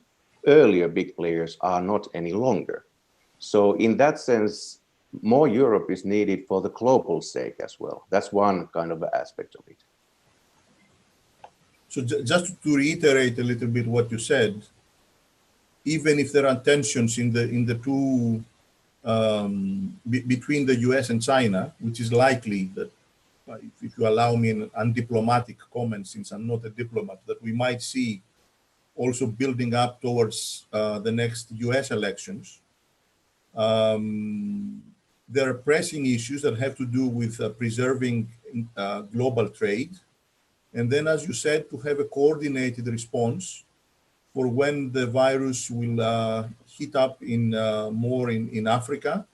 earlier big players are not any longer. So in that sense, more Europe is needed for the global sake as well. That's one kind of aspect of it. So just to reiterate a little bit what you said, even if there are tensions in the two between the US and China, which is likely that, if you allow me an undiplomatic comment, since I'm not a diplomat, that we might see also building up towards the next US elections. There are pressing issues that have to do with preserving global trade. And then, as you said, to have a coordinated response for when the virus will heat up in more in Africa,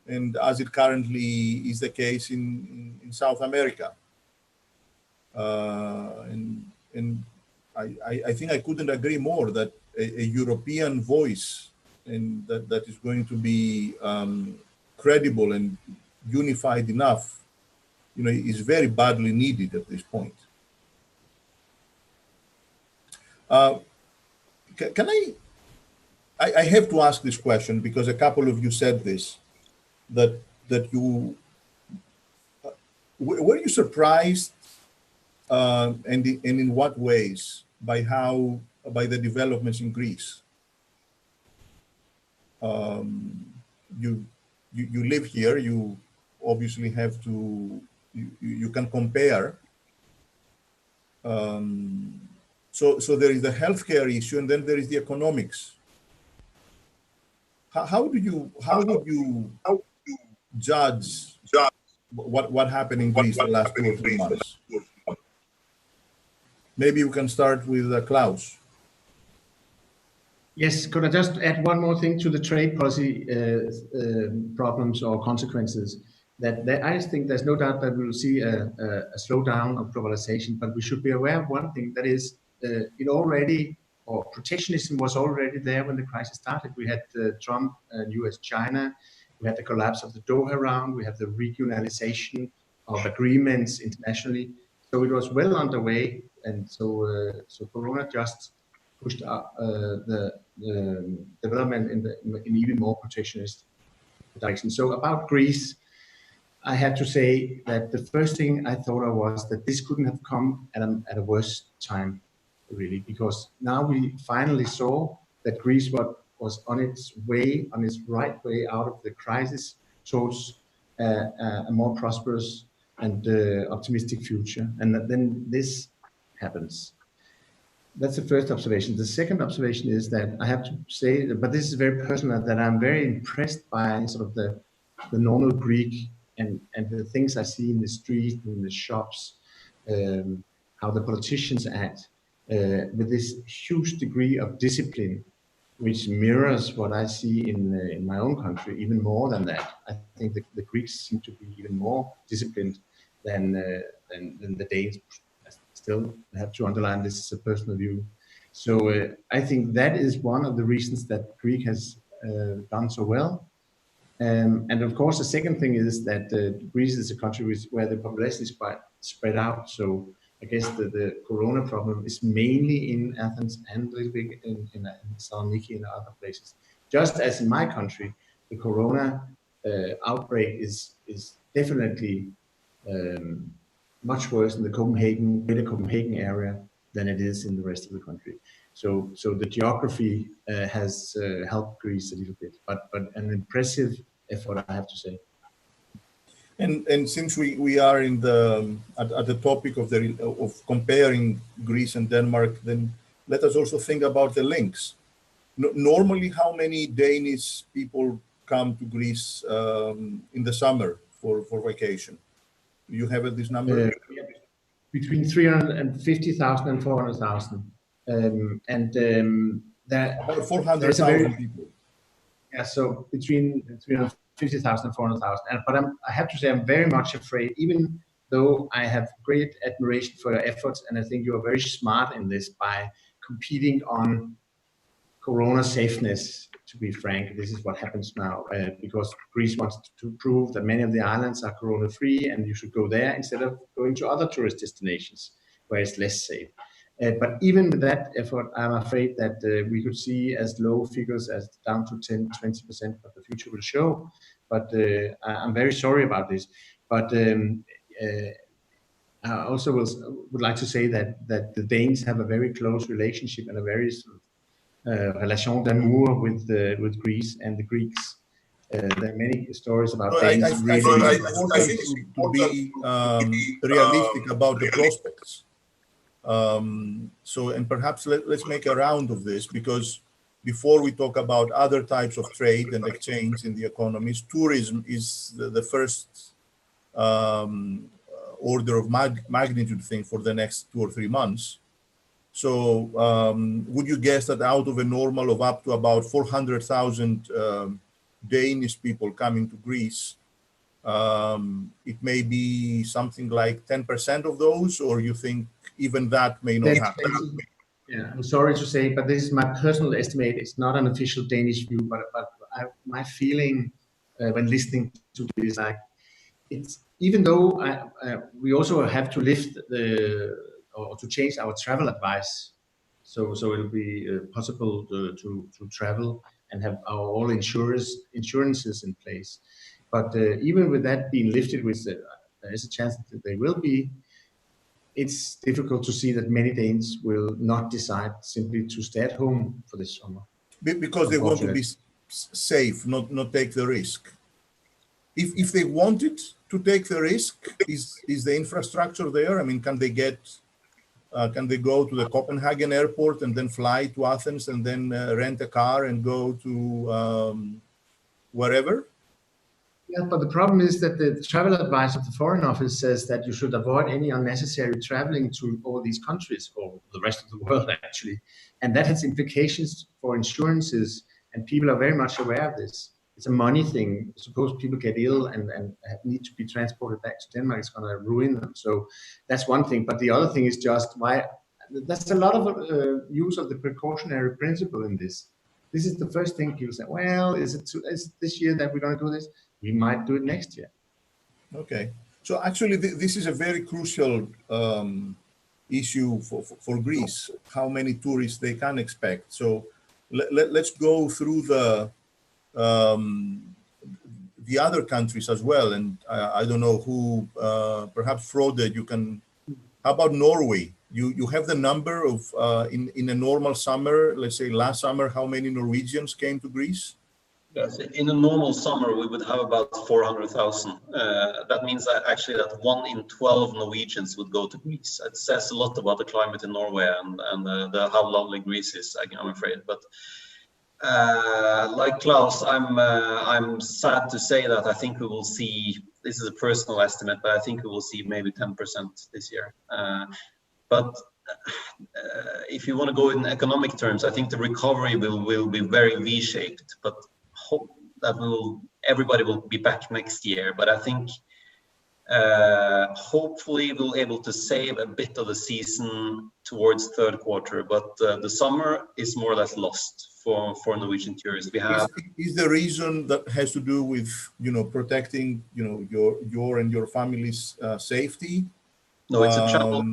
and as it currently is the case in South America. And I think I couldn't agree more that a European voice, and that is going to be credible and unified enough, is very badly needed at this point. Can I have to ask this question because a couple of you said this, that you were you surprised and in what ways by the developments in Greece? You live here, you obviously have to, you can compare. So there is the healthcare issue, and then there is the economics. How would you judge what happened in Greece the last 2 or 3 months? Maybe you can start with Klavs. Yes, could I just add one more thing to the trade policy problems or consequences? That I think there's no doubt that we will see a slowdown of globalization, but we should be aware of one thing, that is, protectionism was already there when the crisis started. We had Trump and US-China, we had the collapse of the Doha round, we had the regionalization of agreements internationally. So it was well underway, and so Corona just pushed up the development in even more protectionist direction. So about Greece, I have to say that the first thing I thought of was that this couldn't have come at a worse time, really, because now we finally saw that Greece was on its right way out of the crisis towards a more prosperous and optimistic future. And then this happens. That's the first observation. The second observation is that I have to say, but this is very personal, that I'm very impressed by sort of the normal Greek and the things I see in the street, in the shops, how the politicians act with this huge degree of discipline, which mirrors what I see in my own country, even more than that. I think the Greeks seem to be even more disciplined than the Danes. I still have to underline this is a personal view. So I think that is one of the reasons that Greece has done so well. And of course, the second thing is that Greece is a country where the population is quite spread out. So I guess the Corona problem is mainly in Athens and a little bit in Saloniki and other places. Just as in my country, the Corona outbreak is definitely much worse in the greater Copenhagen area than it is in the rest of the country. So the geography has helped Greece a little bit, but an impressive effort, I have to say. And since we are in at the topic of comparing Greece and Denmark, then let us also think about the links. Normally, how many Danish people come to Greece in the summer for vacation? Do you have this number? Between 350,000 and 400,000. About 400,000 people. Yeah, so between 350,000 and 400,000. But I have to say, I'm very much afraid, even though I have great admiration for your efforts, and I think you are very smart in this by competing on Corona safeness. To be frank, this is what happens now because Greece wants to prove that many of the islands are corona-free, and you should go there instead of going to other tourist destinations where it's less safe. But even with that effort, I'm afraid that we could see as low figures as down to 10-20%, but the future will show. But I'm very sorry about this. But I also would like to say that the Danes have a very close relationship and a very relation d'amour with Greece and the Greeks. There are many stories about Danes I really. think it's important to be realistic about the prospects. And perhaps let's make a round of this, because before we talk about other types of trade and exchange in the economies, tourism is the first order of magnitude thing for the next 2 or 3 months. So would you guess that out of a normal of up to about 400,000 Danish people coming to Greece, it may be something like 10% of those, or you think even that may not happen? Yeah, I'm sorry to say, but this is my personal estimate. It's not an official Danish view, but my feeling when listening to this, like, it's even though we also have to lift or to change our travel advice, so it'll be possible to travel and have our all insurances in place. But even with that being lifted, which there is a chance that they will be, it's difficult to see that many Danes will not decide simply to stay at home for this summer. Because they want to be safe, not take the risk. If they wanted to take the risk, is the infrastructure there? I mean, can they go to the Copenhagen airport and then fly to Athens and then rent a car and go to wherever? Yeah, but the problem is that the travel advice of the Foreign Office says that you should avoid any unnecessary traveling to all these countries, or the rest of the world actually. And that has implications for insurances, and people are very much aware of this. It's a money thing. Suppose people get ill and need to be transported back to Denmark, it's going to ruin them. So that's one thing. But the other thing is just why there's a lot of use of the precautionary principle in this. This is the first thing people say, well, is it this year that we're going to do this? We might do it next year. Okay. So actually, this is a very crucial issue for Greece, how many tourists they can expect. So let's go through the other countries as well. And I don't know who, perhaps Frode, you can, how about Norway? You have the number of, in a normal summer, let's say last summer, how many Norwegians came to Greece? Yes, in a normal summer, we would have about 400,000. That means that actually that 1 in 12 Norwegians would go to Greece. It says a lot about the climate in Norway and how lovely Greece is, I'm afraid. But like Klavs, I'm sad to say that I think we will see, this is a personal estimate, but I think we will see maybe 10% this year. But if you want to go in economic terms, I think the recovery will be very V-shaped, but hope that everybody will be back next year. But I think hopefully we'll be able to save a bit of the season towards third quarter, but the summer is more or less lost for Norwegian tourists. Is the reason that has to do with protecting your and your family's safety? No, it's a travel.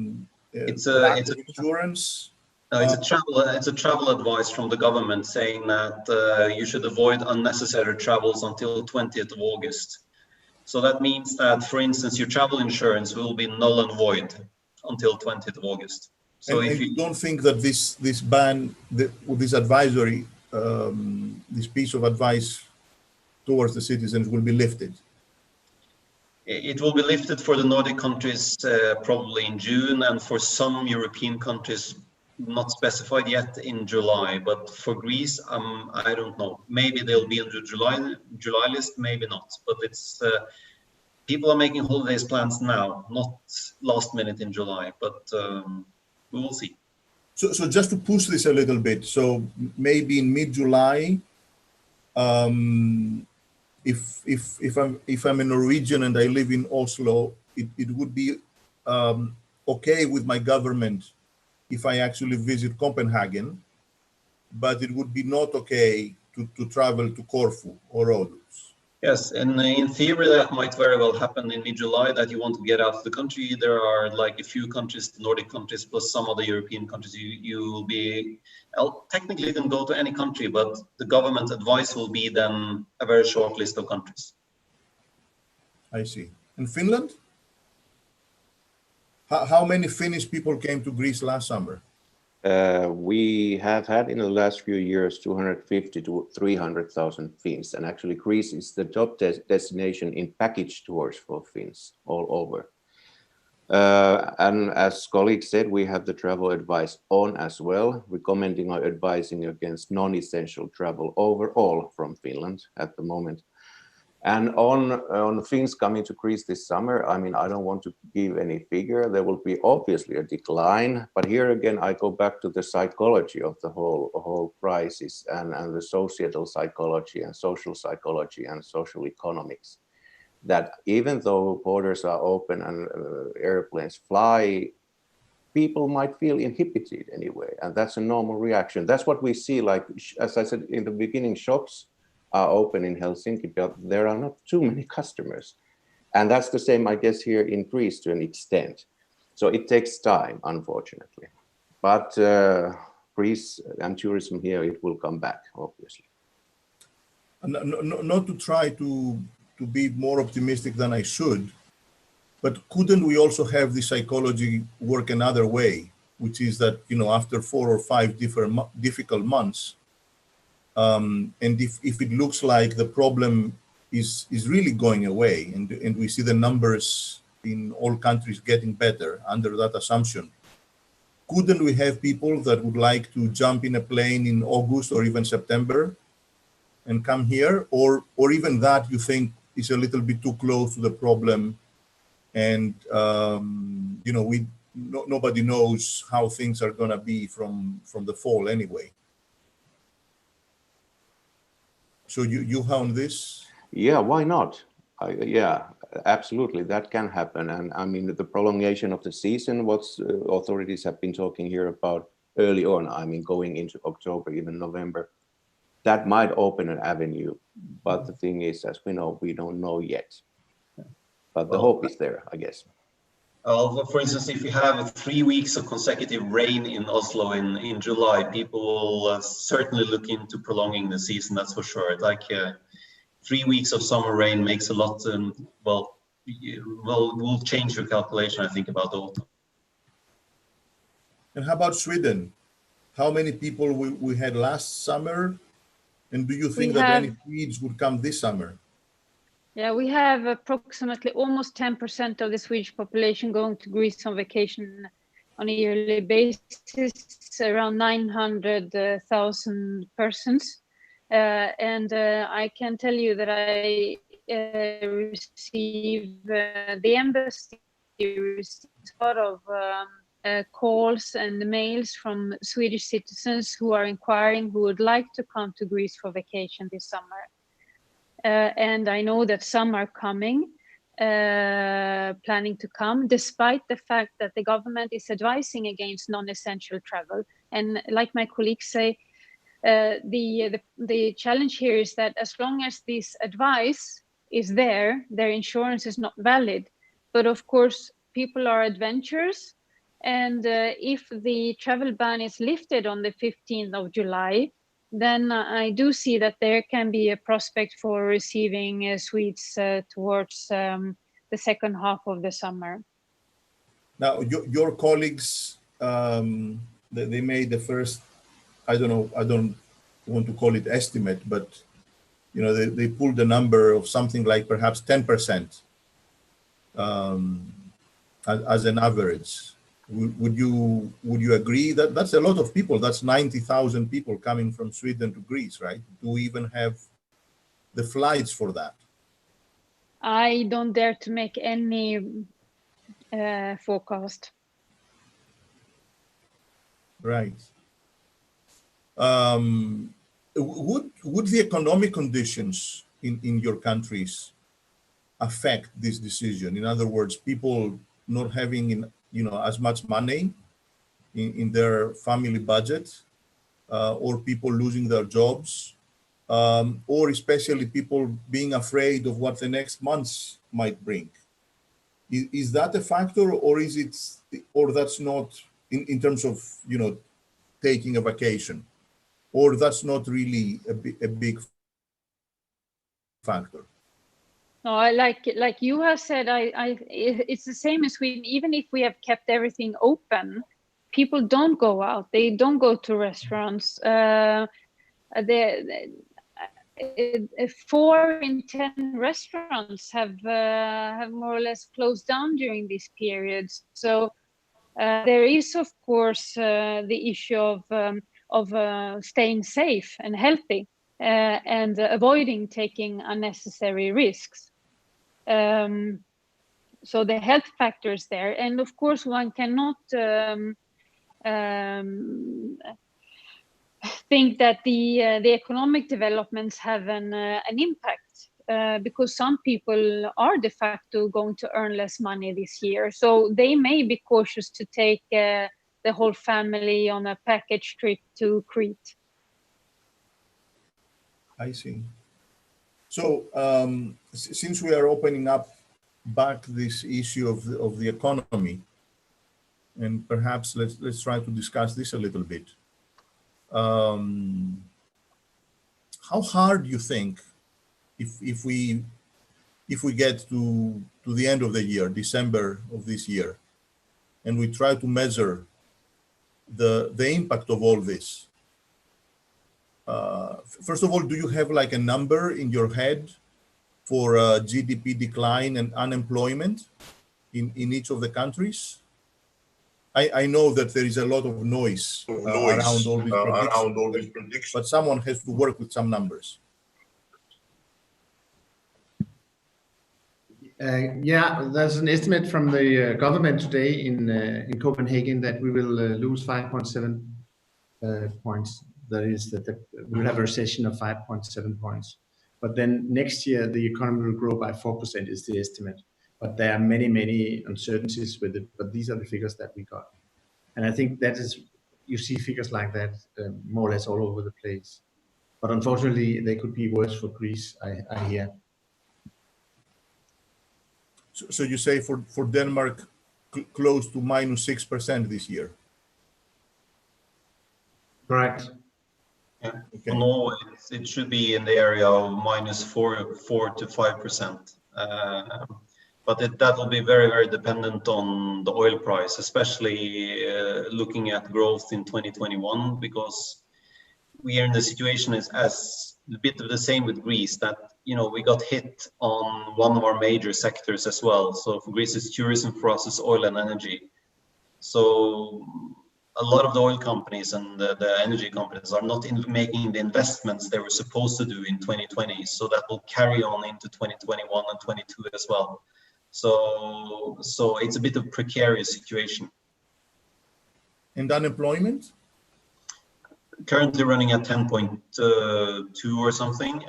It's insurance. No, it's a travel advice from the government saying that you should avoid unnecessary travels until 20th of August. So that means that, for instance, your travel insurance will be null and void until 20th of August. So and if you don't think that this ban, this advisory, this piece of advice towards the citizens will be lifted? It will be lifted for the Nordic countries probably in June, and for some European countries not specified yet in July. But for Greece, I don't know. Maybe they'll be on the July list, maybe not. But it's people are making holidays plans now, not last minute in July. But we will see. So just to push this a little bit, so maybe in mid-July, if I'm a Norwegian and I live in Oslo, it would be okay with my government if I actually visit Copenhagen, but it would be not okay to travel to Corfu or Rhodes. Yes, and in theory that might very well happen in mid-July, that you want to get out of the country. There are like a few countries, the Nordic countries, plus some other European countries. You will be, technically you can go to any country, but the government advice will be then a very short list of countries. I see. In Finland? How many Finnish people came to Greece last summer? We have had in the last few years 250 to 300,000 Finns, and actually Greece is the top destination in package tours for Finns all over. And as colleagues said, we have the travel advice on as well, recommending or advising against non-essential travel overall from Finland at the moment. And on Finns coming to Greece this summer, I mean, I don't want to give any figure. There will be obviously a decline, but here again, I go back to the psychology of the whole crisis and the societal psychology and social psychology and social economics. That even though borders are open and airplanes fly, people might feel inhibited anyway, and that's a normal reaction. That's what we see, like, as I said in the beginning, shops are open in Helsinki, but there are not too many customers. And that's the same, I guess, here in Greece to an extent. So it takes time, unfortunately. But Greece and tourism here, it will come back, obviously. Not to try to be more optimistic than I should, but couldn't we also have the psychology work another way, which is that, you know, after 4 or 5 difficult months, and if it looks like the problem is really going away, and we see the numbers in all countries getting better under that assumption, couldn't we have people that would like to jump in a plane in August or even September and come here, or even that you think is a little bit too close to the problem, and you know, nobody knows how things are going to be from the fall anyway? So you on this? Yeah, why not? Yeah, absolutely, that can happen. And I mean, the prolongation of the season, what authorities have been talking here about early on, I mean, going into October, even November, that might open an avenue. But the thing is, as we know, we don't know yet. But the hope is there, I guess. For instance, if you have 3 weeks of consecutive rain in Oslo in July, people will certainly look into prolonging the season, that's for sure. Like 3 weeks of summer rain makes a lot, will change your calculation, I think, about the autumn. And how about Sweden? How many people we had last summer? And do you think that any Swedes would come this summer? Yeah, we have approximately almost 10% of the Swedish population going to Greece on vacation on a yearly basis, around 900,000 persons. And I can tell you that I receive, the embassy receives a lot of calls and mails from Swedish citizens who are inquiring who would like to come to Greece for vacation this summer. And I know that some are coming, planning to come, despite the fact that the government is advising against non-essential travel. And like my colleagues say, the challenge here is that as long as this advice is there, their insurance is not valid. But of course, people are adventurous. And if the travel ban is lifted on the 15th of July, then I do see that there can be a prospect for receiving Swedes towards the second half of the summer. Now, your colleagues, they made the first, I don't want to call it estimate, but you know, they pulled a number of something like perhaps 10% as an average. Would you agree that that's a lot of people? That's 90,000 people coming from Sweden to Greece, right? Do we even have the flights for that? I don't dare to make any forecast. Right. Would the economic conditions in your countries affect this decision? In other words, people not having as much money in their family budget, or people losing their jobs, or especially people being afraid of what the next months might bring. Is that a factor, or is it, or that's not in terms of, you know, taking a vacation, or that's not really a big factor? No, like Juha said, it's the same in Sweden. Even if we have kept everything open, people don't go out. They don't go to restaurants. 4 in 10 restaurants have more or less closed down during this period. So there is, of course, the issue of staying safe and healthy and avoiding taking unnecessary risks. So the health factor is there, and of course one cannot think that the economic developments have an impact, because some people are de facto going to earn less money this year, so they may be cautious to take the whole family on a package trip to Crete. I see. So since we are opening up back this issue of the economy, and perhaps let's try to discuss this a little bit. How hard do you think, if we get to the end of the year, December of this year, and we try to measure the impact of all this? First of all, do you have like a number in your head for GDP decline and unemployment in each of the countries? I know that there is a lot of noise around all these predictions, but someone has to work with some numbers. Yeah, there's an estimate from the government today in Copenhagen that we will lose 5.7 points. That is that we'll have a recession of 5.7 points. But then next year the economy will grow by 4% is the estimate. But there are many uncertainties with it. But these are the figures that we got. And I think that is, you see figures like that more or less all over the place. But unfortunately, they could be worse for Greece, I hear. So you say for Denmark, close to -6% this year? Correct. Yeah. Okay. For Norway, it should be in the area of -4 to 5%. But that will be very dependent on the oil price, especially looking at growth in 2021, because we are in the situation as a bit of the same with Greece, that we got hit on one of our major sectors as well. So for Greece, it's tourism, for us it's oil and energy. So a lot of the oil companies and the energy companies are not making the investments they were supposed to do in 2020. So that will carry on into 2021 and 22 as well. So it's a bit of a precarious situation. And unemployment? Currently running at 10.2 or something.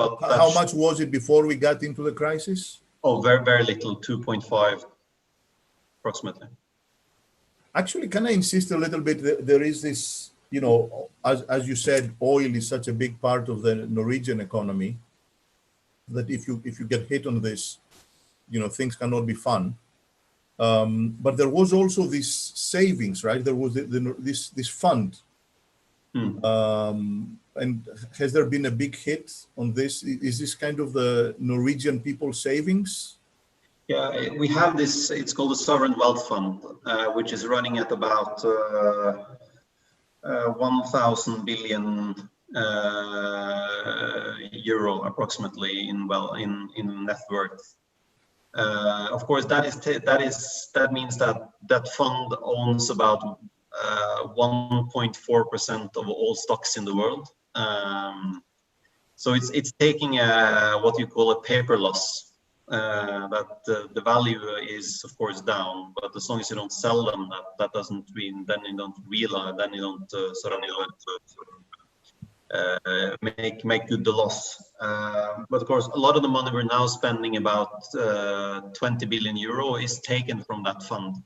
But how much was it before we got into the crisis? Oh, very little, 2.5 approximately. Actually, can I insist a little bit? There is this, as you said, oil is such a big part of the Norwegian economy that if you get hit on this, things cannot be fun. But there was also this savings, right? There was this fund. And has there been a big hit on this? Is this kind of the Norwegian people's savings? Yeah, we have this, it's called the Sovereign Wealth Fund, which is running at about 1,000 billion euro approximately in net worth. Of course, that means that fund owns about 1.4% of all stocks in the world. So it's taking what you call a paper loss. That the value is of course down, but as long as you don't sell them, that doesn't mean then you don't realize, then you don't make good the loss. But of course, a lot of the money we're now spending, about 20 billion euro, is taken from that fund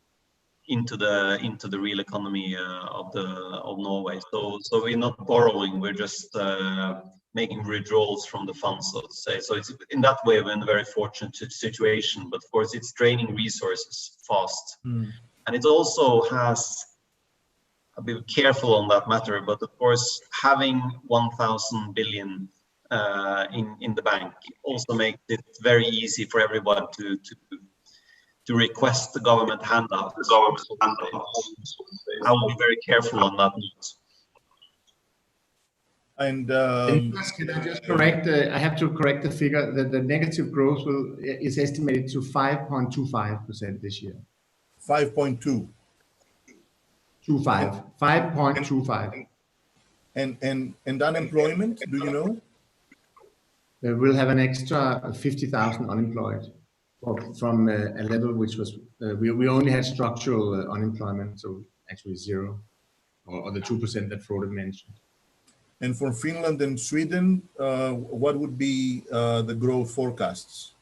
into the real economy of Norway. So we're not borrowing, we're just making withdrawals from the funds, so to say. So it's in that way we're in a very fortunate situation, but of course it's draining resources fast. And it also has, I'll be careful on that matter, but of course having 1,000 billion in the bank also makes it very easy for everyone to request the government handout. I will be very careful on that note. And can I just correct? I have to correct the figure. The negative growth is estimated to 5.25% this year. 5.2. 5.25. And unemployment, do you know? We'll have an extra 50,000 unemployed from a level which was, we only had structural unemployment, so actually zero, or the 2% that Frode mentioned. And for Finland and Sweden, what would be the growth forecasts?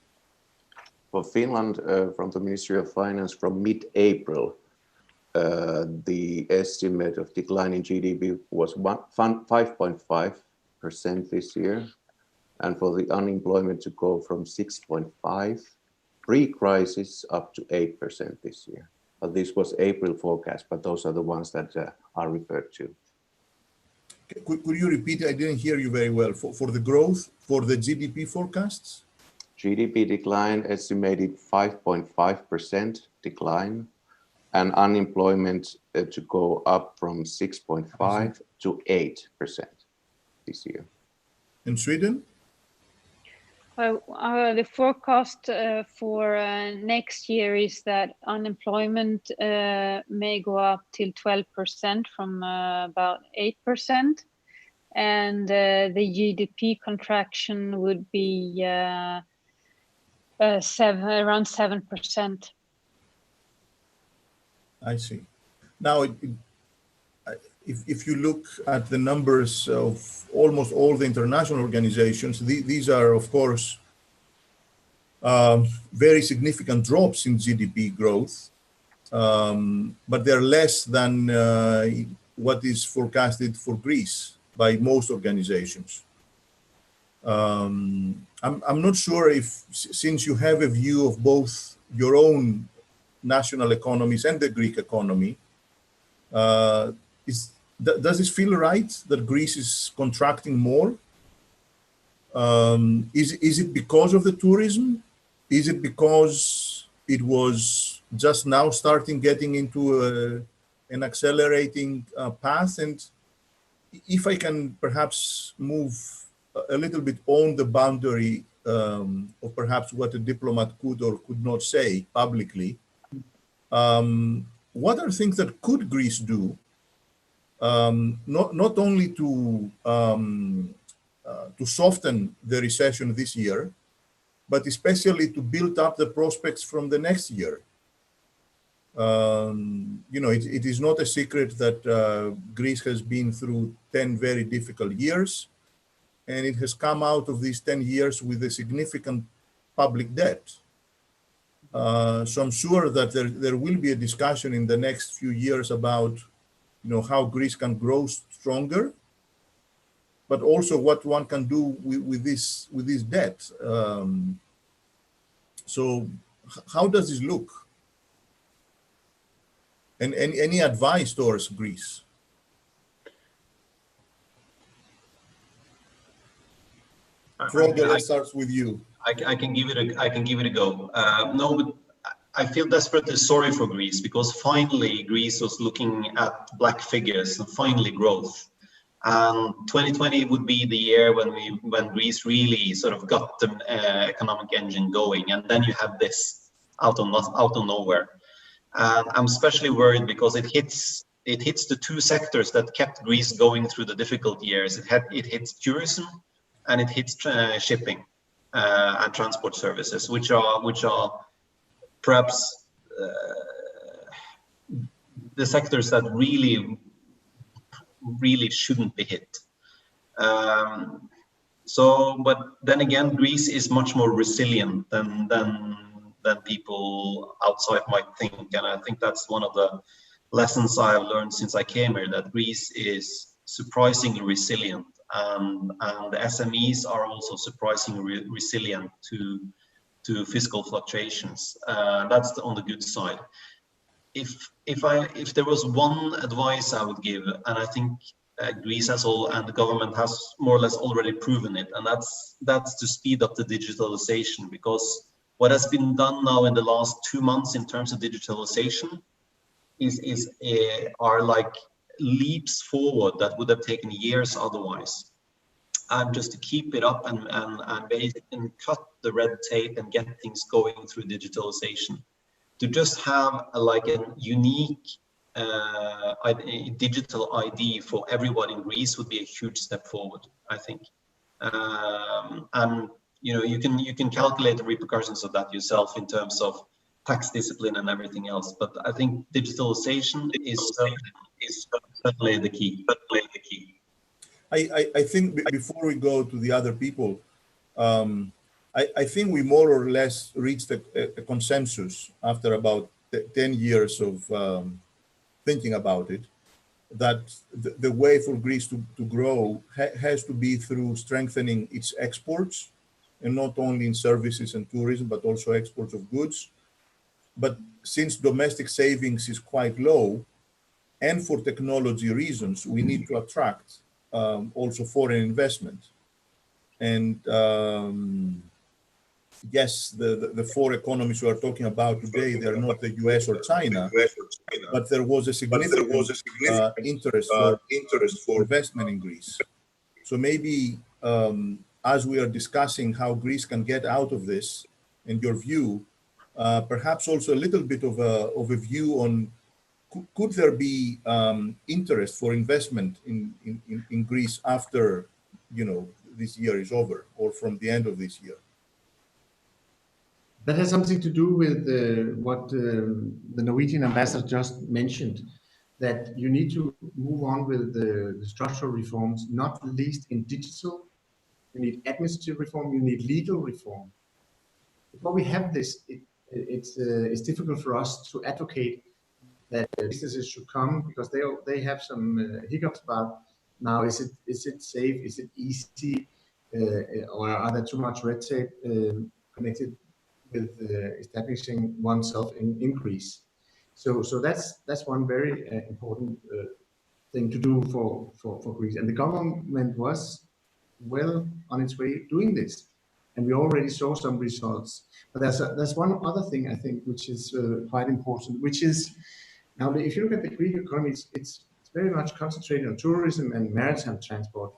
For Finland, from the Ministry of Finance, from mid-April, the estimate of decline in GDP was 5.5% this year, and for the unemployment to go from 6.5 pre-crisis up to 8% this year. But this was April forecast, but those are the ones that are referred to. Could you repeat? I didn't hear you very well. For the growth, for the GDP forecasts? GDP decline estimated 5.5% decline, and unemployment to go up from 6.5 to 8% this year. In Sweden? The forecast for next year is that unemployment may go up till 12% from about 8%, and the GDP contraction would be around 7%. I see. Now, if you look at the numbers of almost all the international organizations, these are, of course, very significant drops in GDP growth, but they're less than what is forecasted for Greece by most organizations. I'm not sure if, since you have a view of both your own national economies and the Greek economy, does it feel right that Greece is contracting more? Is it because of the tourism? Is it because it was just now getting into an accelerating path? And if I can perhaps move a little bit on the boundary of perhaps what a diplomat could or could not say publicly, what are things that could Greece do, not only to soften the recession this year, but especially to build up the prospects from the next year? It is not a secret that Greece has been through 10 very difficult years, and it has come out of these 10 years with a significant public debt. So I'm sure that there will be a discussion in the next few years about how Greece can grow stronger, but also what one can do with this debt. So how does this look? And any advice towards Greece? Frode, let's start with you. I can give it a go. No, but I feel desperately sorry for Greece, because finally Greece was looking at black figures and finally growth. And 2020 would be the year when Greece really sort of got the economic engine going, and then you have this out of nowhere. And I'm especially worried because it hits the two sectors that kept Greece going through the difficult years. It hits tourism, and it hits shipping and transport services, which are perhaps the sectors that really shouldn't be hit. But then again, Greece is much more resilient than than people outside might think. And I think that's one of the lessons I have learned since I came here, that Greece is surprisingly resilient, and the SMEs are also surprisingly resilient to fiscal fluctuations. That's on the good side. If there was one advice I would give, and I think Greece has all, and the government has more or less already proven it, and that's to speed up the digitalization, because what has been done now in the last 2 months in terms of digitalization are like leaps forward that would have taken years otherwise. And just to keep it up and cut the red tape and get things going through digitalization, to just have a unique digital ID for everyone in Greece would be a huge step forward, I think. And you can calculate the repercussions of that yourself in terms of tax discipline and everything else. But I think digitalization is certainly the key. I think before we go to the other people, I think we more or less reached a consensus after about 10 years of thinking about it, that the way for Greece to grow has to be through strengthening its exports, and not only in services and tourism, but also exports of goods. But since domestic savings is quite low, and for technology reasons, we need to attract also foreign investment. And yes, the four economies we are talking about today, they are not the US or China, but there was a significant interest for investment in Greece. So maybe as we are discussing how Greece can get out of this, and your view, perhaps also a little bit of a view on could there be interest for investment in Greece after this year is over, or from the end of this year? That has something to do with what the Norwegian ambassador just mentioned, that you need to move on with the structural reforms, not least in digital. You need administrative reform, you need legal reform. Before we have this, it's difficult for us to advocate that businesses should come, because they have some hiccups about now, is it safe, is it easy, or are there too much red tape connected with establishing oneself in Greece. So that's one very important thing to do for Greece. And the government was well on its way doing this, and we already saw some results. But there's one other thing I think which is quite important, which is now if you look at the Greek economy, it's very much concentrated on tourism and maritime transport,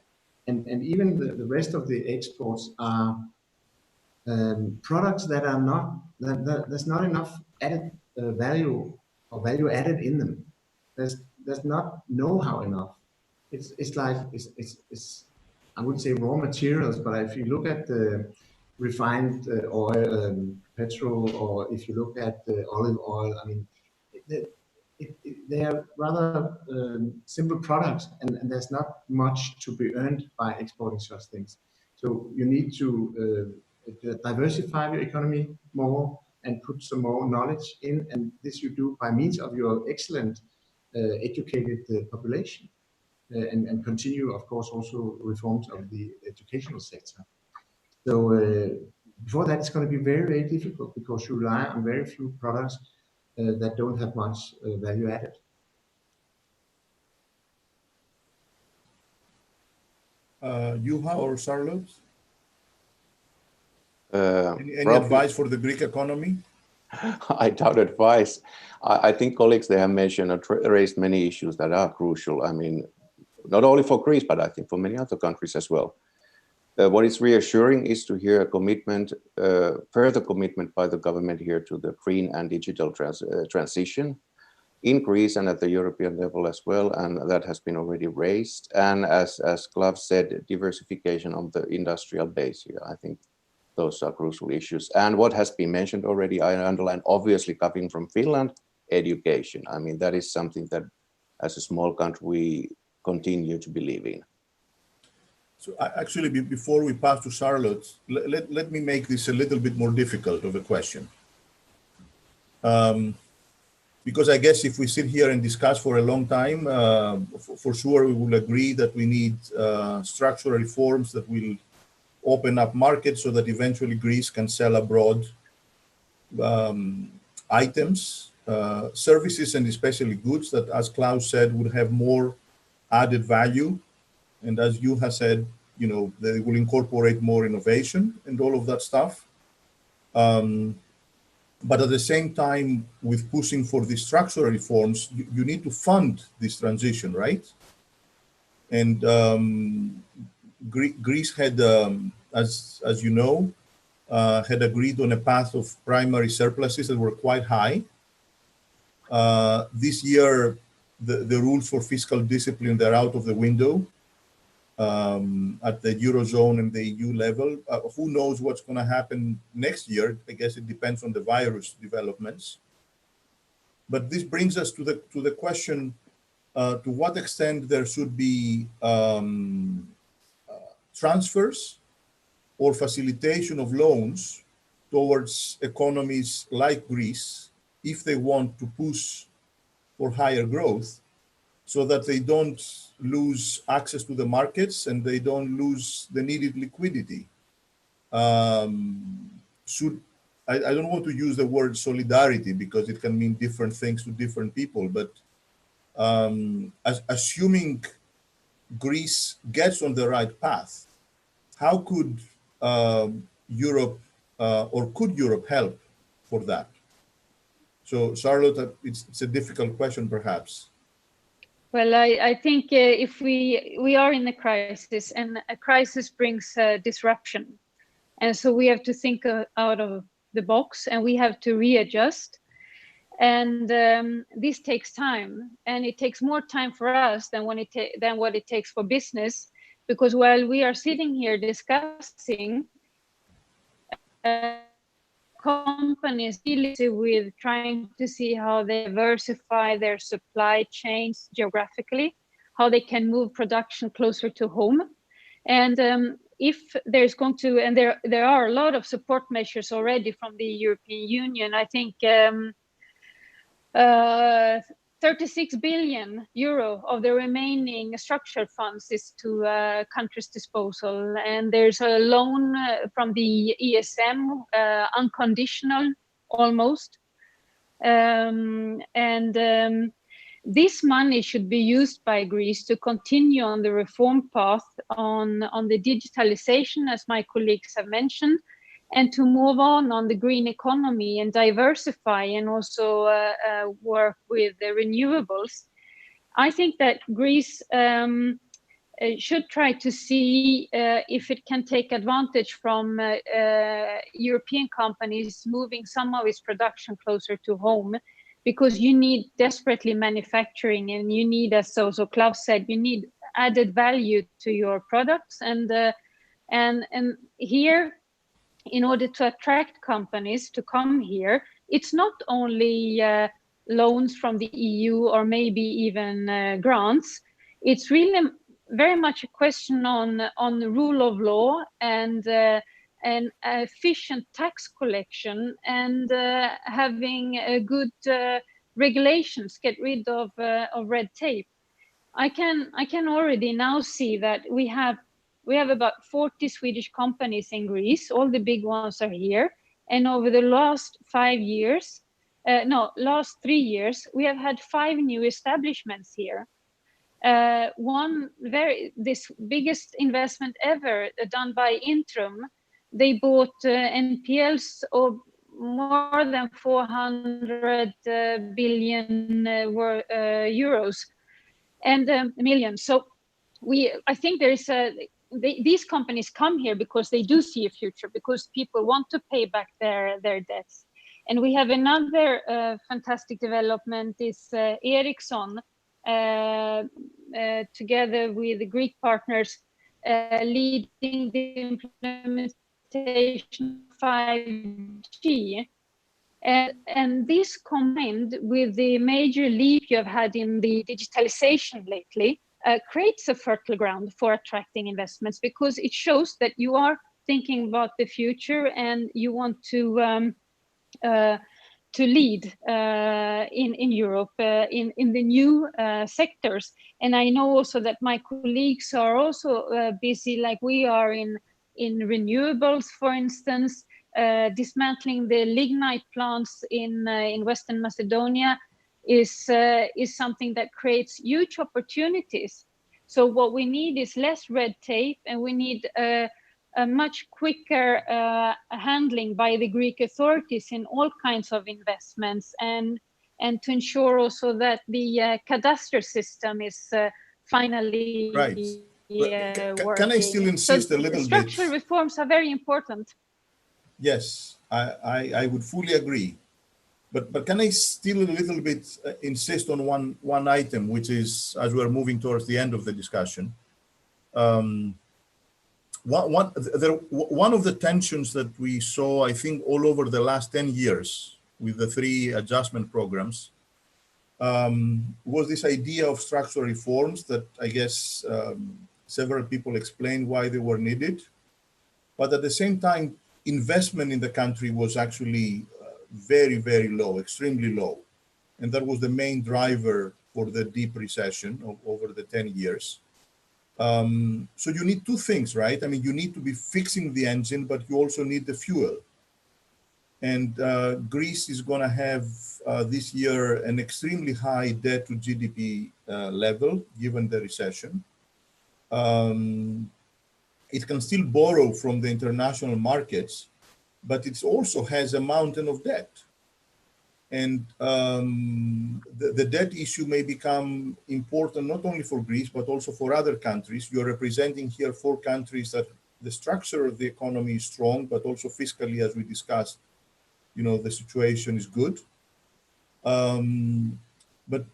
and even the rest of the exports are products that are not, there's not enough added value or value added in them. There's not know-how enough. It's like I wouldn't say raw materials, but if you look at the refined oil, petrol, or if you look at the olive oil, I mean, they are rather simple products, and there's not much to be earned by exporting such things. So you need to diversify your economy more and put some more knowledge in, and this you do by means of your excellent educated population, and continue, of course, also reforms of the educational sector. So before that, it's going to be very, very difficult, because you rely on very few products that don't have much value added. Juha or Charlotte? Any Probably, advice for the Greek economy? I doubt advice. I think colleagues, they have mentioned or raised many issues that are crucial. I mean, not only for Greece, but I think for many other countries as well. What is reassuring is to hear a commitment, further commitment by the government here to the green and digital transition in Greece and at the European level as well, and that has been already raised. And as Klavs said, diversification on the industrial base here, I think those are crucial issues. And what has been mentioned already, I underline, obviously coming from Finland, education. I mean, that is something that as a small country, we continue to believe in. So actually, before we pass to Charlotte, let me make this a little bit more difficult of a question. Because I guess if we sit here and discuss for a long time, for sure we will agree that we need structural reforms that will open up markets so that eventually Greece can sell abroad items, services, and especially goods that, as Klavs said, would have more added value. And as Juha said, you know, they will incorporate more innovation and all of that stuff. But at the same time, with pushing for these structural reforms, you need to fund this transition, right? And Greece had, as you know, had agreed on a path of primary surpluses that were quite high. This year, the rules for fiscal discipline, they're out of the window at the Eurozone and the EU level. Who knows what's going to happen next year? I guess it depends on the virus developments. But this brings us to the question, to what extent there should be transfers or facilitation of loans towards economies like Greece, if they want to push for higher growth, so that they don't lose access to the markets and they don't lose the needed liquidity. I don't want to use the word solidarity because it can mean different things to different people, but assuming Greece gets on the right path, how could Europe or could Europe help for that? So, Charlotte, it's a difficult question, perhaps. Well, I think if we are in a crisis, and a crisis brings disruption, and so we have to think out of the box, and we have to readjust, and this takes time, and it takes more time for us than what it takes for business, because while we are sitting here discussing, companies dealing with trying to see how they diversify their supply chains geographically, how they can move production closer to home. And if there's going to, and there are a lot of support measures already from the European Union, I think 36 billion euro of the remaining structural funds is to countries' disposal. And there's a loan from the ESM, unconditional almost. This money should be used by Greece to continue on the reform path on the digitalization, as my colleagues have mentioned, and to move on the green economy and diversify and also work with the renewables. I think that Greece should try to see if it can take advantage from European companies moving some of its production closer to home, because you need desperately manufacturing, and you need, as also Klavs said, you need added value to your products, and here, in order to attract companies to come here, it's not only loans from the EU or maybe even grants. It's really very much a question on the rule of law and efficient tax collection, and having a good regulations, get rid of red tape. I can already now see that we have about 40 Swedish companies in Greece. All the big ones are here. And over the last 3 years, we have had 5 new establishments here. This biggest investment ever done by Intrum, they bought NPLs of more than 400 billion euros and millions. So I think there is these companies come here because they do see a future, because people want to pay back their debts. And we have another fantastic development is Ericsson, together with the Greek partners, leading the implementation of 5G. And this combined with the major leap you have had in the digitalization lately, creates a fertile ground for attracting investments, because it shows that you are thinking about the future and you want to to lead in Europe in the new sectors. And I know also that my colleagues are also busy, like we are, in renewables, for instance. Dismantling the lignite plants in Western Macedonia is something that creates huge opportunities. So what we need is less red tape, and we need a much quicker handling by the Greek authorities in all kinds of investments, and to ensure also that the cadastre system is finally working. Can I still insist a little bit? Structural reforms are very important. Yes, I would fully agree. But can I still a little bit insist on one item, which is, as we're moving towards the end of the discussion, one of the tensions that we saw, I think, all over the last 10 years with the 3 adjustment programs was this idea of structural reforms that I guess several people explained why they were needed. But at the same time, investment in the country was actually very, very low, extremely low. And that was the main driver for the deep recession over the 10 years. So you need 2 things, right? I mean, you need to be fixing the engine, but you also need the fuel. And Greece is going to have this year an extremely high debt to GDP level, given the recession. It can still borrow from the international markets, but it also has a mountain of debt. And the debt issue may become important not only for Greece, but also for other countries. You're representing here 4 countries that the structure of the economy is strong, but also fiscally, as we discussed, you know, the situation is good. But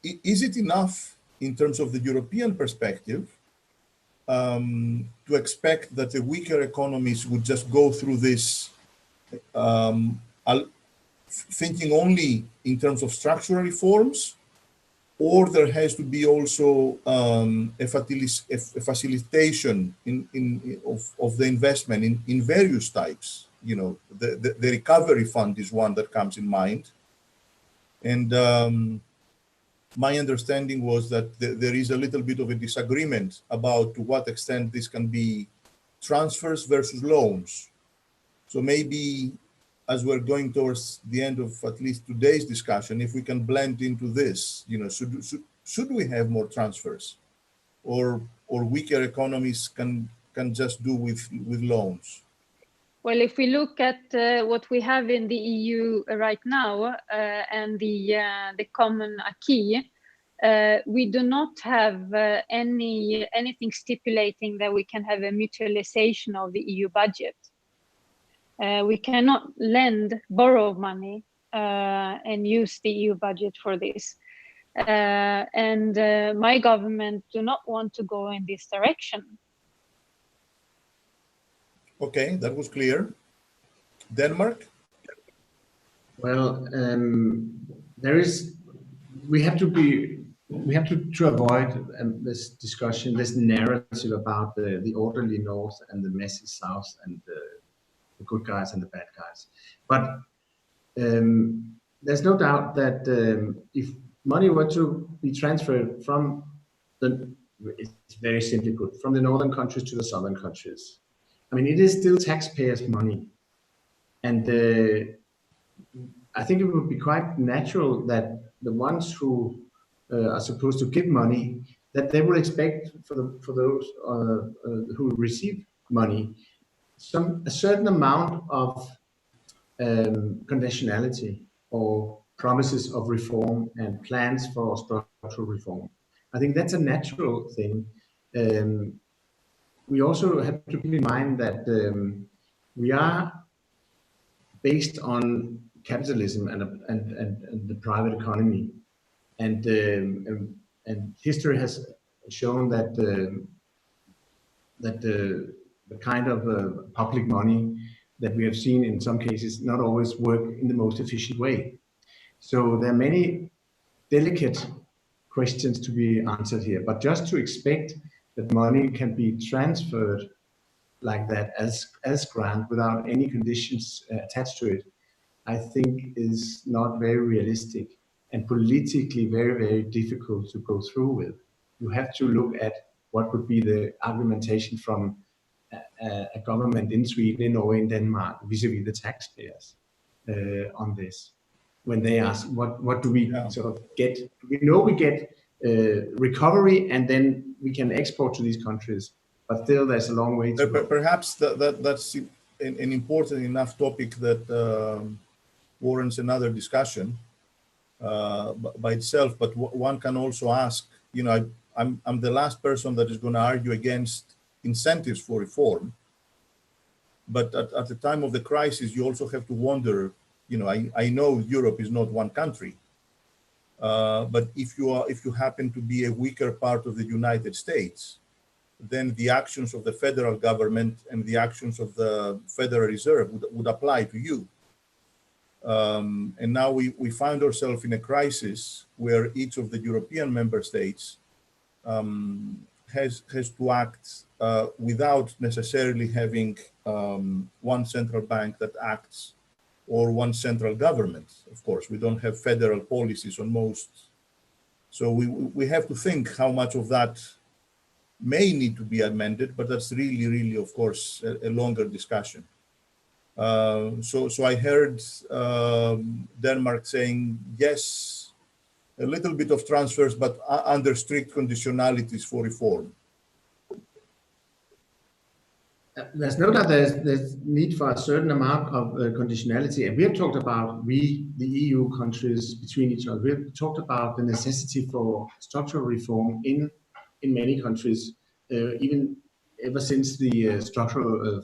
is it enough in terms of the European perspective to expect that the weaker economies would just go through this thinking only in terms of structural reforms, or there has to be also a facilitation of the investment in various types? You know, the recovery fund is one that comes in mind. And my understanding was that there is a little bit of a disagreement about to what extent this can be transfers versus loans. So maybe as we're going towards the end of at least today's discussion, if we can blend into this, you know, should we have more transfers, or weaker economies can just do with loans? Well, if we look at what we have in the EU right now and the common acquis, we do not have anything stipulating that we can have a mutualization of the EU budget. We cannot borrow money and use the EU budget for this. And my government do not want to go in this direction. Okay, that was clear. Denmark? Well, we have to avoid this discussion, this narrative about the orderly north and the messy south and the good guys and the bad guys. But there's no doubt that if money were to be transferred from it's very simply put, from the northern countries to the southern countries, I mean, it is still taxpayers' money. And I think it would be quite natural that the ones who are supposed to give money, that they will expect for those who receive money, a certain amount of conditionality or promises of reform and plans for structural reform. I think that's a natural thing. We also have to keep in mind that we are based on capitalism and the private economy, and history has shown that the kind of public money that we have seen in some cases not always work in the most efficient way. So there are many delicate questions to be answered here, but just to expect that money can be transferred like that as grant without any conditions attached to it, I think is not very realistic and politically very, very difficult to go through with. You have to look at what would be the argumentation from a government in Sweden, in Norway, in Denmark, vis-a-vis the taxpayers on this. When they ask, what do we sort of get? We know we get recovery, and then we can export to these countries, but still there's a long way to go. Perhaps that's an important enough topic that warrants another discussion by itself. But one can also ask, you know, I'm the last person that is going to argue against incentives for reform. But at the time of the crisis, you also have to wonder, you know, I know Europe is not one country, but if you happen to be a weaker part of the United States, then the actions of the federal government and the actions of the Federal Reserve would apply to you. And now we find ourselves in a crisis where each of the European member states has to act without necessarily having one central bank that acts, or one central government. Of course, we don't have federal policies on most. So we have to think how much of that may need to be amended, but that's really, of course, a longer discussion. So I heard Denmark saying, yes, a little bit of transfers, but under strict conditionalities for reform. There's no doubt there's need for a certain amount of conditionality. And we have talked about, the EU countries between each other, we have talked about the necessity for structural reform in many countries, even ever since the structural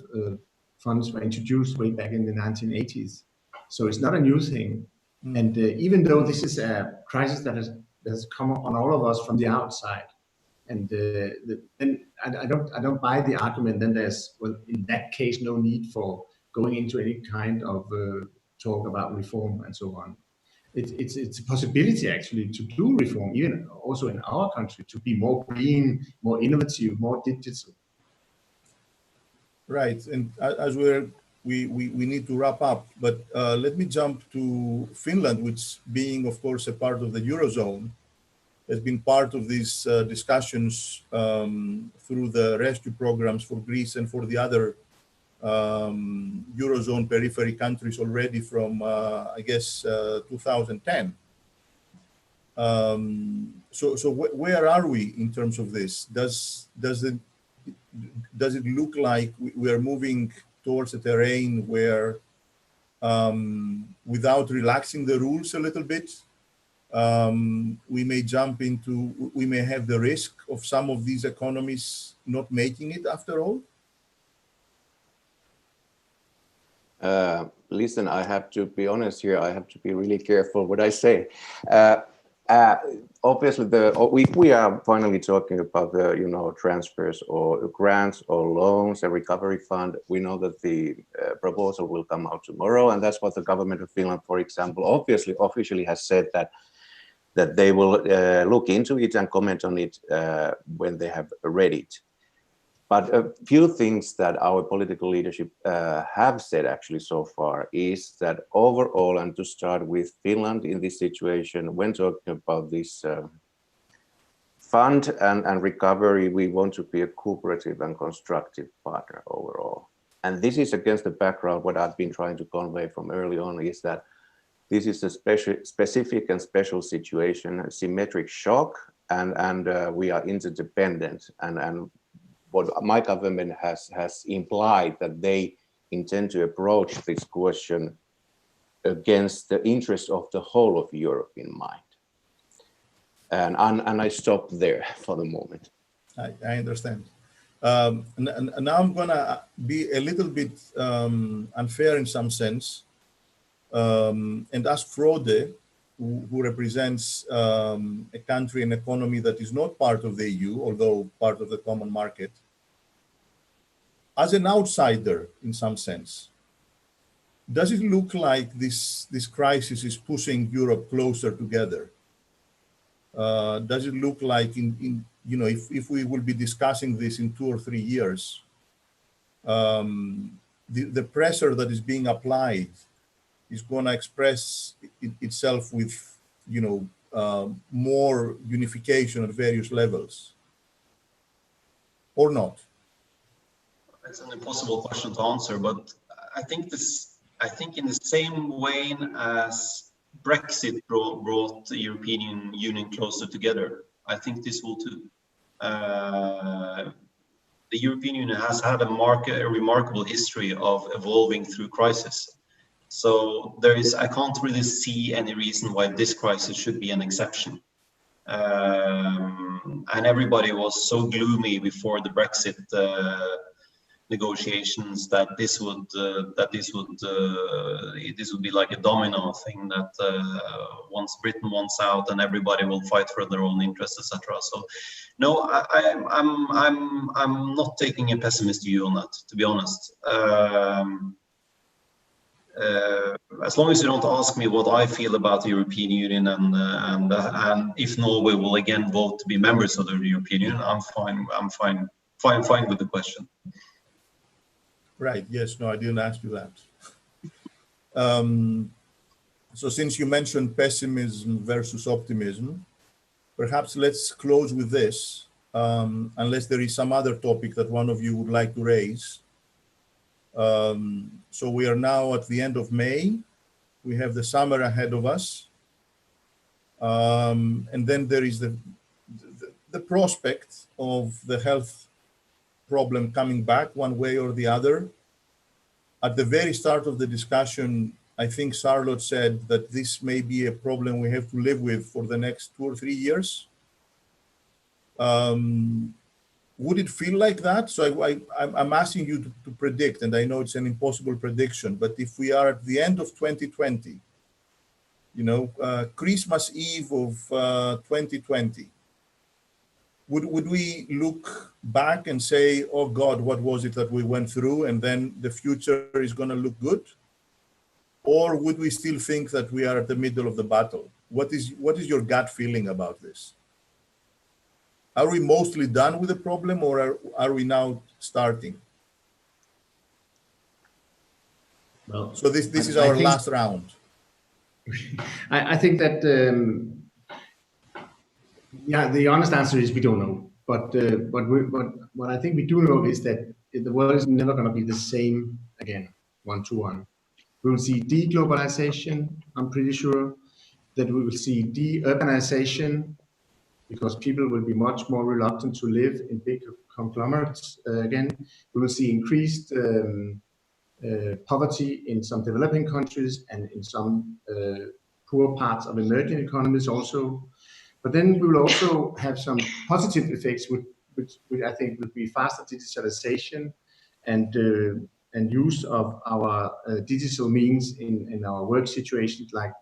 funds were introduced way back in the 1980s. So it's not a new thing. And even though this is a crisis that has come on all of us from the outside, and then I don't buy the argument. Then there's, well, in that case, no need for going into any kind of talk about reform and so on. It's a possibility actually to do reform, even also in our country, to be more green, more innovative, more digital. Right, and as we need to wrap up, but let me jump to Finland, which, being of course a part of the Eurozone, has been part of these discussions through the rescue programs for Greece and for the other Eurozone periphery countries already from, I guess, 2010. So where are we in terms of this? Does it look like we are moving towards a terrain where, without relaxing the rules a little bit, we may have the risk of some of these economies not making it after all? Listen, I have to be honest here. I have to be really careful what I say. Obviously, if we are finally talking about the transfers or grants or loans, a recovery fund, we know that the proposal will come out tomorrow, and that's what the government of Finland, for example, obviously officially has said that they will look into it and comment on it when they have read it. But a few things that our political leadership have said actually so far is that overall, and to start with Finland in this situation, when talking about this fund and recovery, we want to be a cooperative and constructive partner overall. And this is against the background, what I've been trying to convey from early on is that this is a specific and special situation, a symmetric shock, and we are interdependent. And what my government has implied that they intend to approach this question against the interest of the whole of Europe in mind. And I stop there for the moment. I understand. And now I'm going to be a little bit unfair in some sense, and ask Frode, who represents a country and economy that is not part of the EU, although part of the common market, as an outsider in some sense. Does it look like this crisis is pushing Europe closer together? Does it look like if we will be discussing this in 2 or 3 years, the pressure that is being applied is going to express itself with, you know, more unification at various levels, or not? It's an impossible question to answer, but I think in the same way as Brexit brought the European Union closer together, I think this will too. The European Union has had a remarkable history of evolving through crisis. So I can't really see any reason why this crisis should be an exception. And everybody was so gloomy before the Brexit negotiations that this would be like a domino thing, that once Britain wants out, and everybody will fight for their own interests, etc. So, no, I'm not taking a pessimist view on that, to be honest. As long as you don't ask me what I feel about the European Union and if Norway will again vote to be members of the European Union, I'm fine with the question. Right. Yes. No, I didn't ask you that. So since you mentioned pessimism versus optimism, perhaps let's close with this, unless there is some other topic that one of you would like to raise. So we are now at the end of May. We have the summer ahead of us. And then there is the prospect of the health problem coming back one way or the other. At the very start of the discussion, I think Charlotte said that this may be a problem we have to live with for the next 2 or 3 years. Would it feel like that? So I'm asking you to predict, and I know it's an impossible prediction, but if we are at the end of 2020, you know, Christmas Eve of 2020, would we look back and say, oh God, what was it that we went through, and then the future is going to look good? Or would we still think that we are at the middle of the battle? What is your gut feeling about this? Are we mostly done with the problem, or are we now starting? Well, so this is our last round. I think that yeah, the honest answer is we don't know. But what I think we do know is that the world is never going to be the same again, 1-to-1. We will see deglobalization. I'm pretty sure that we will see de-urbanization, because people will be much more reluctant to live in big conglomerates again. We will see increased poverty in some developing countries and in some poor parts of emerging economies also. But then we will also have some positive effects, which I think would be faster digitalization and use of our digital means in our work situations, like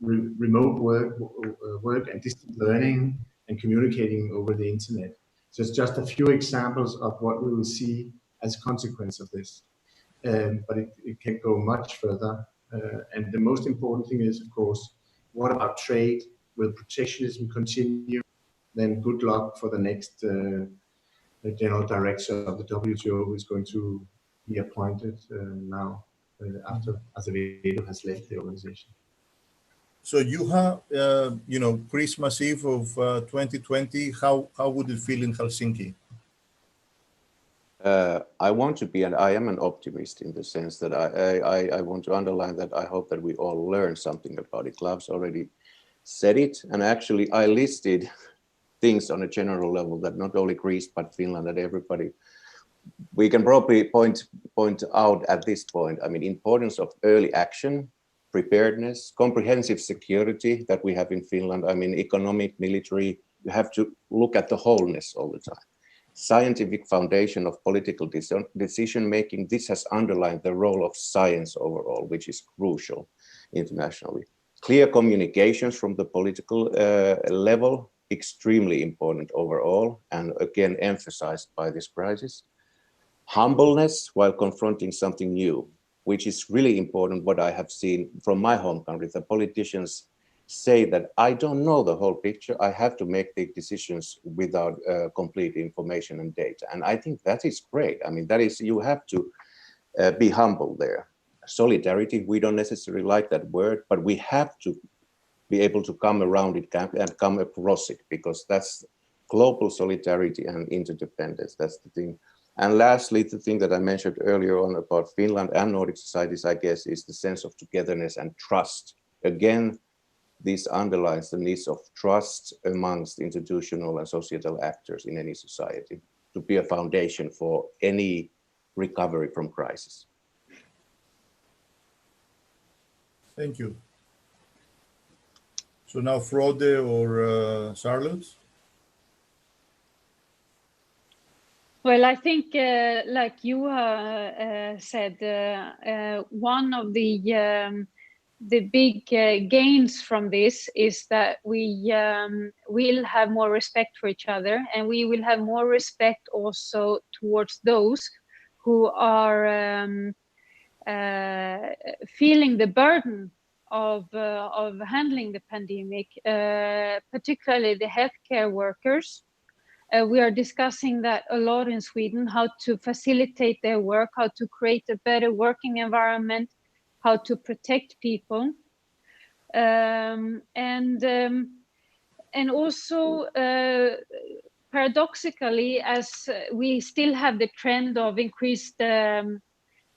remote work and distant learning and communicating over the internet. So it's just a few examples of what we will see as a consequence of this. But it can go much further. And the most important thing is, of course, what about trade? Will protectionism continue? Then good luck for the next general director of the WTO, who is going to be appointed now after Azevedo has left the organization. So Juha, you know, Christmas Eve of 2020, how would it feel in Helsinki? I want to be, and I am an optimist in the sense that I want to underline that I hope that we all learn something about it. Klavs already said it, and actually I listed things on a general level that not only Greece but Finland and everybody. We can probably point out at this point, I mean, importance of early action, preparedness, comprehensive security that we have in Finland. I mean, economic, military, you have to look at the wholeness all the time. Scientific foundation of political decision-making. This has underlined the role of science overall, which is crucial internationally. Clear communications from the political level, extremely important overall, and again emphasized by this crisis. Humbleness while confronting something new, which is really important. What I have seen from my home country, the politicians say that I don't know the whole picture. I have to make the decisions without complete information and data. And I think that is great. I mean, that is, you have to be humble there. solidarity. We don't necessarily like that word, but we have to be able to come around it and come across it, because that's global solidarity and interdependence. That's the thing. And lastly, the thing that I mentioned earlier on about Finland and Nordic societies, I guess, is the sense of togetherness and trust. Again, this underlines the needs of trust amongst institutional and societal actors in any society to be a foundation for any recovery from crisis. Thank you. So now Frode or Charlotte? Well, I think, like Juha said, one of the big gains from this is that we will have more respect for each other, and we will have more respect also towards those who are feeling the burden of handling the pandemic, particularly the healthcare workers. We are discussing that a lot in Sweden, how to facilitate their work, how to create a better working environment, how to protect people. And also, paradoxically, as we still have the trend of increased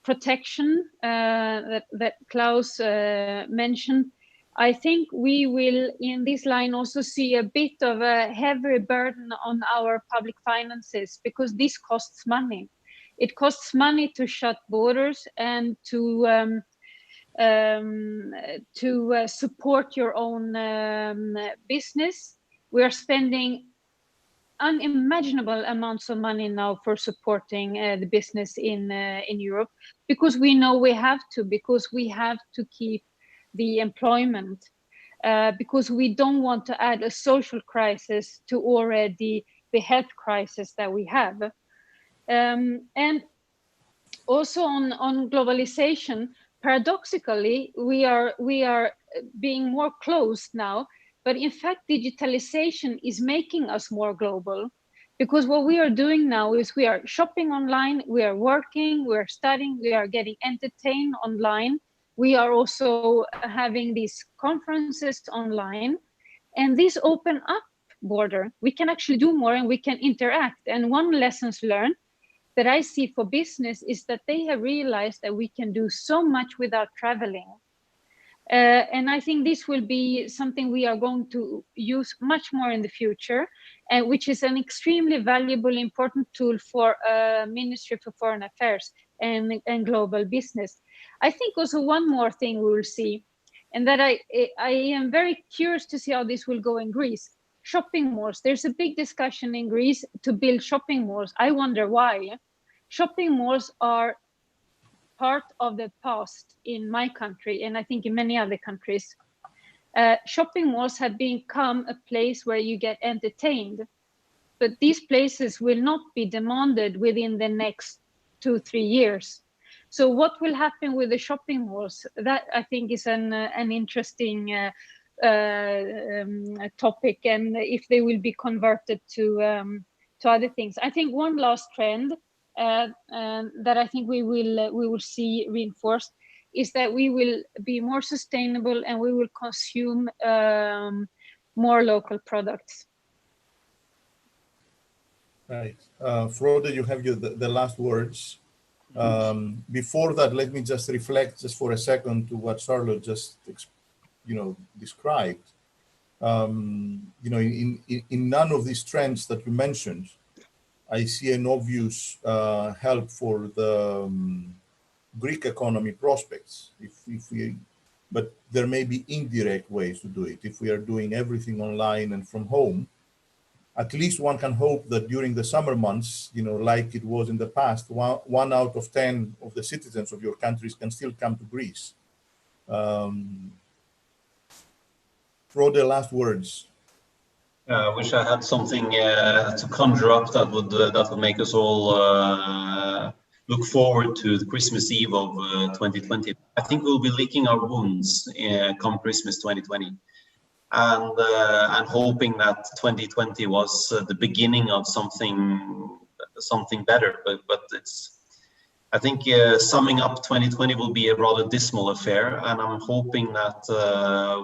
protection that Klavs mentioned, I think we will in this line also see a bit of a heavier burden on our public finances, because this costs money. It costs money to shut borders and to support your own business. We are spending unimaginable amounts of money now for supporting the business in Europe, because we know we have to, because we have to keep the employment, because we don't want to add a social crisis to already the health crisis that we have. And also on globalization, paradoxically, we are being more closed now, but in fact, digitalization is making us more global, because what we are doing now is we are shopping online, we are working, we are studying, we are getting entertained online. We are also having these conferences online, and this open up border. We can actually do more and we can interact. And one lessons learned that I see for business is that they have realized that we can do so much without traveling. And I think this will be something we are going to use much more in the future, which is an extremely valuable, important tool for Ministry for Foreign Affairs and global business. I think also one more thing we will see, and that I am very curious to see how this will go in Greece. Shopping malls. There's a big discussion in Greece to build shopping malls. I wonder why. Shopping malls are part of the past in my country, and I think in many other countries. Shopping malls have become a place where you get entertained, but these places will not be demanded within the next 2-3 years. So what will happen with the shopping malls? That I think is an interesting topic, and if they will be converted to other things. I think one last trend that I think we will see reinforced is that we will be more sustainable and we will consume more local products. Right. Frode, you have the last words. Before that, let me just reflect just for a second to what Charlotte just described. In none of these trends that you mentioned, I see an obvious help for the Greek economy prospects. But there may be indirect ways to do it. If we are doing everything online and from home, at least one can hope that during the summer months, like it was in the past, 1 out of 10 of the citizens of your countries can still come to Greece. Frode, last words. I wish I had something to conjure up that would make us all look forward to the Christmas Eve of 2020. I think we'll be licking our wounds come Christmas 2020, and hoping that 2020 was the beginning of something better. But it's, I think summing up 2020 will be a rather dismal affair, and I'm hoping that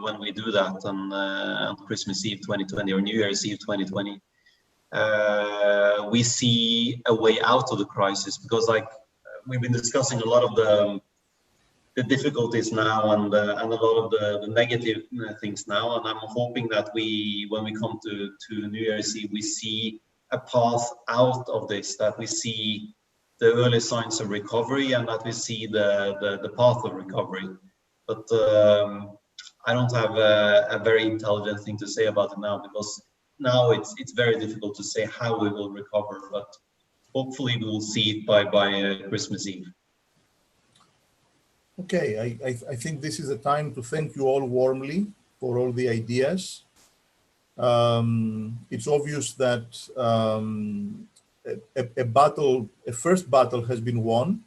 when we do that on Christmas Eve 2020 or New Year's Eve 2020, we see a way out of the crisis, because like we've been discussing a lot of the difficulties now and a lot of the negative things now, and I'm hoping that when we come to New Year's Eve, we see a path out of this, that we see the early signs of recovery and that we see the path of recovery. But I don't have a very intelligent thing to say about it now, because now it's very difficult to say how we will recover, but hopefully we will see it by Christmas Eve. Okay, I think this is a time to thank you all warmly for all the ideas. It's obvious that a first battle has been won,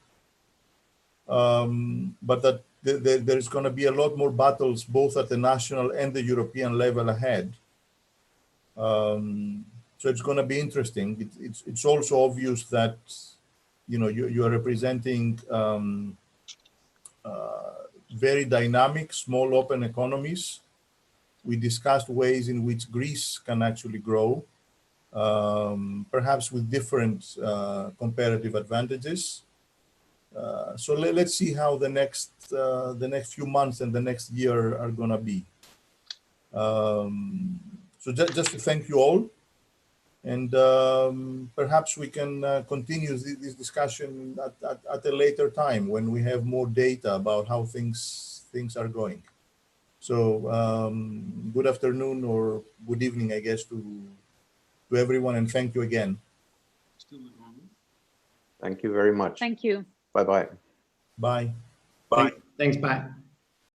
but that there's going to be a lot more battles, both at the national and the European level ahead. So it's going to be interesting. It's also obvious that, you know, you are representing very dynamic, small, open economies. We discussed ways in which Greece can actually grow, perhaps with different comparative advantages. So let's see how the next few months and the next year are going to be. So just to thank you all, and perhaps we can continue this discussion at a later time when we have more data about how things are going. So good afternoon or good evening, I guess, to everyone, and thank you again. Thank you very much. Thank you. Bye-bye. Bye. Bye. Thanks, bye.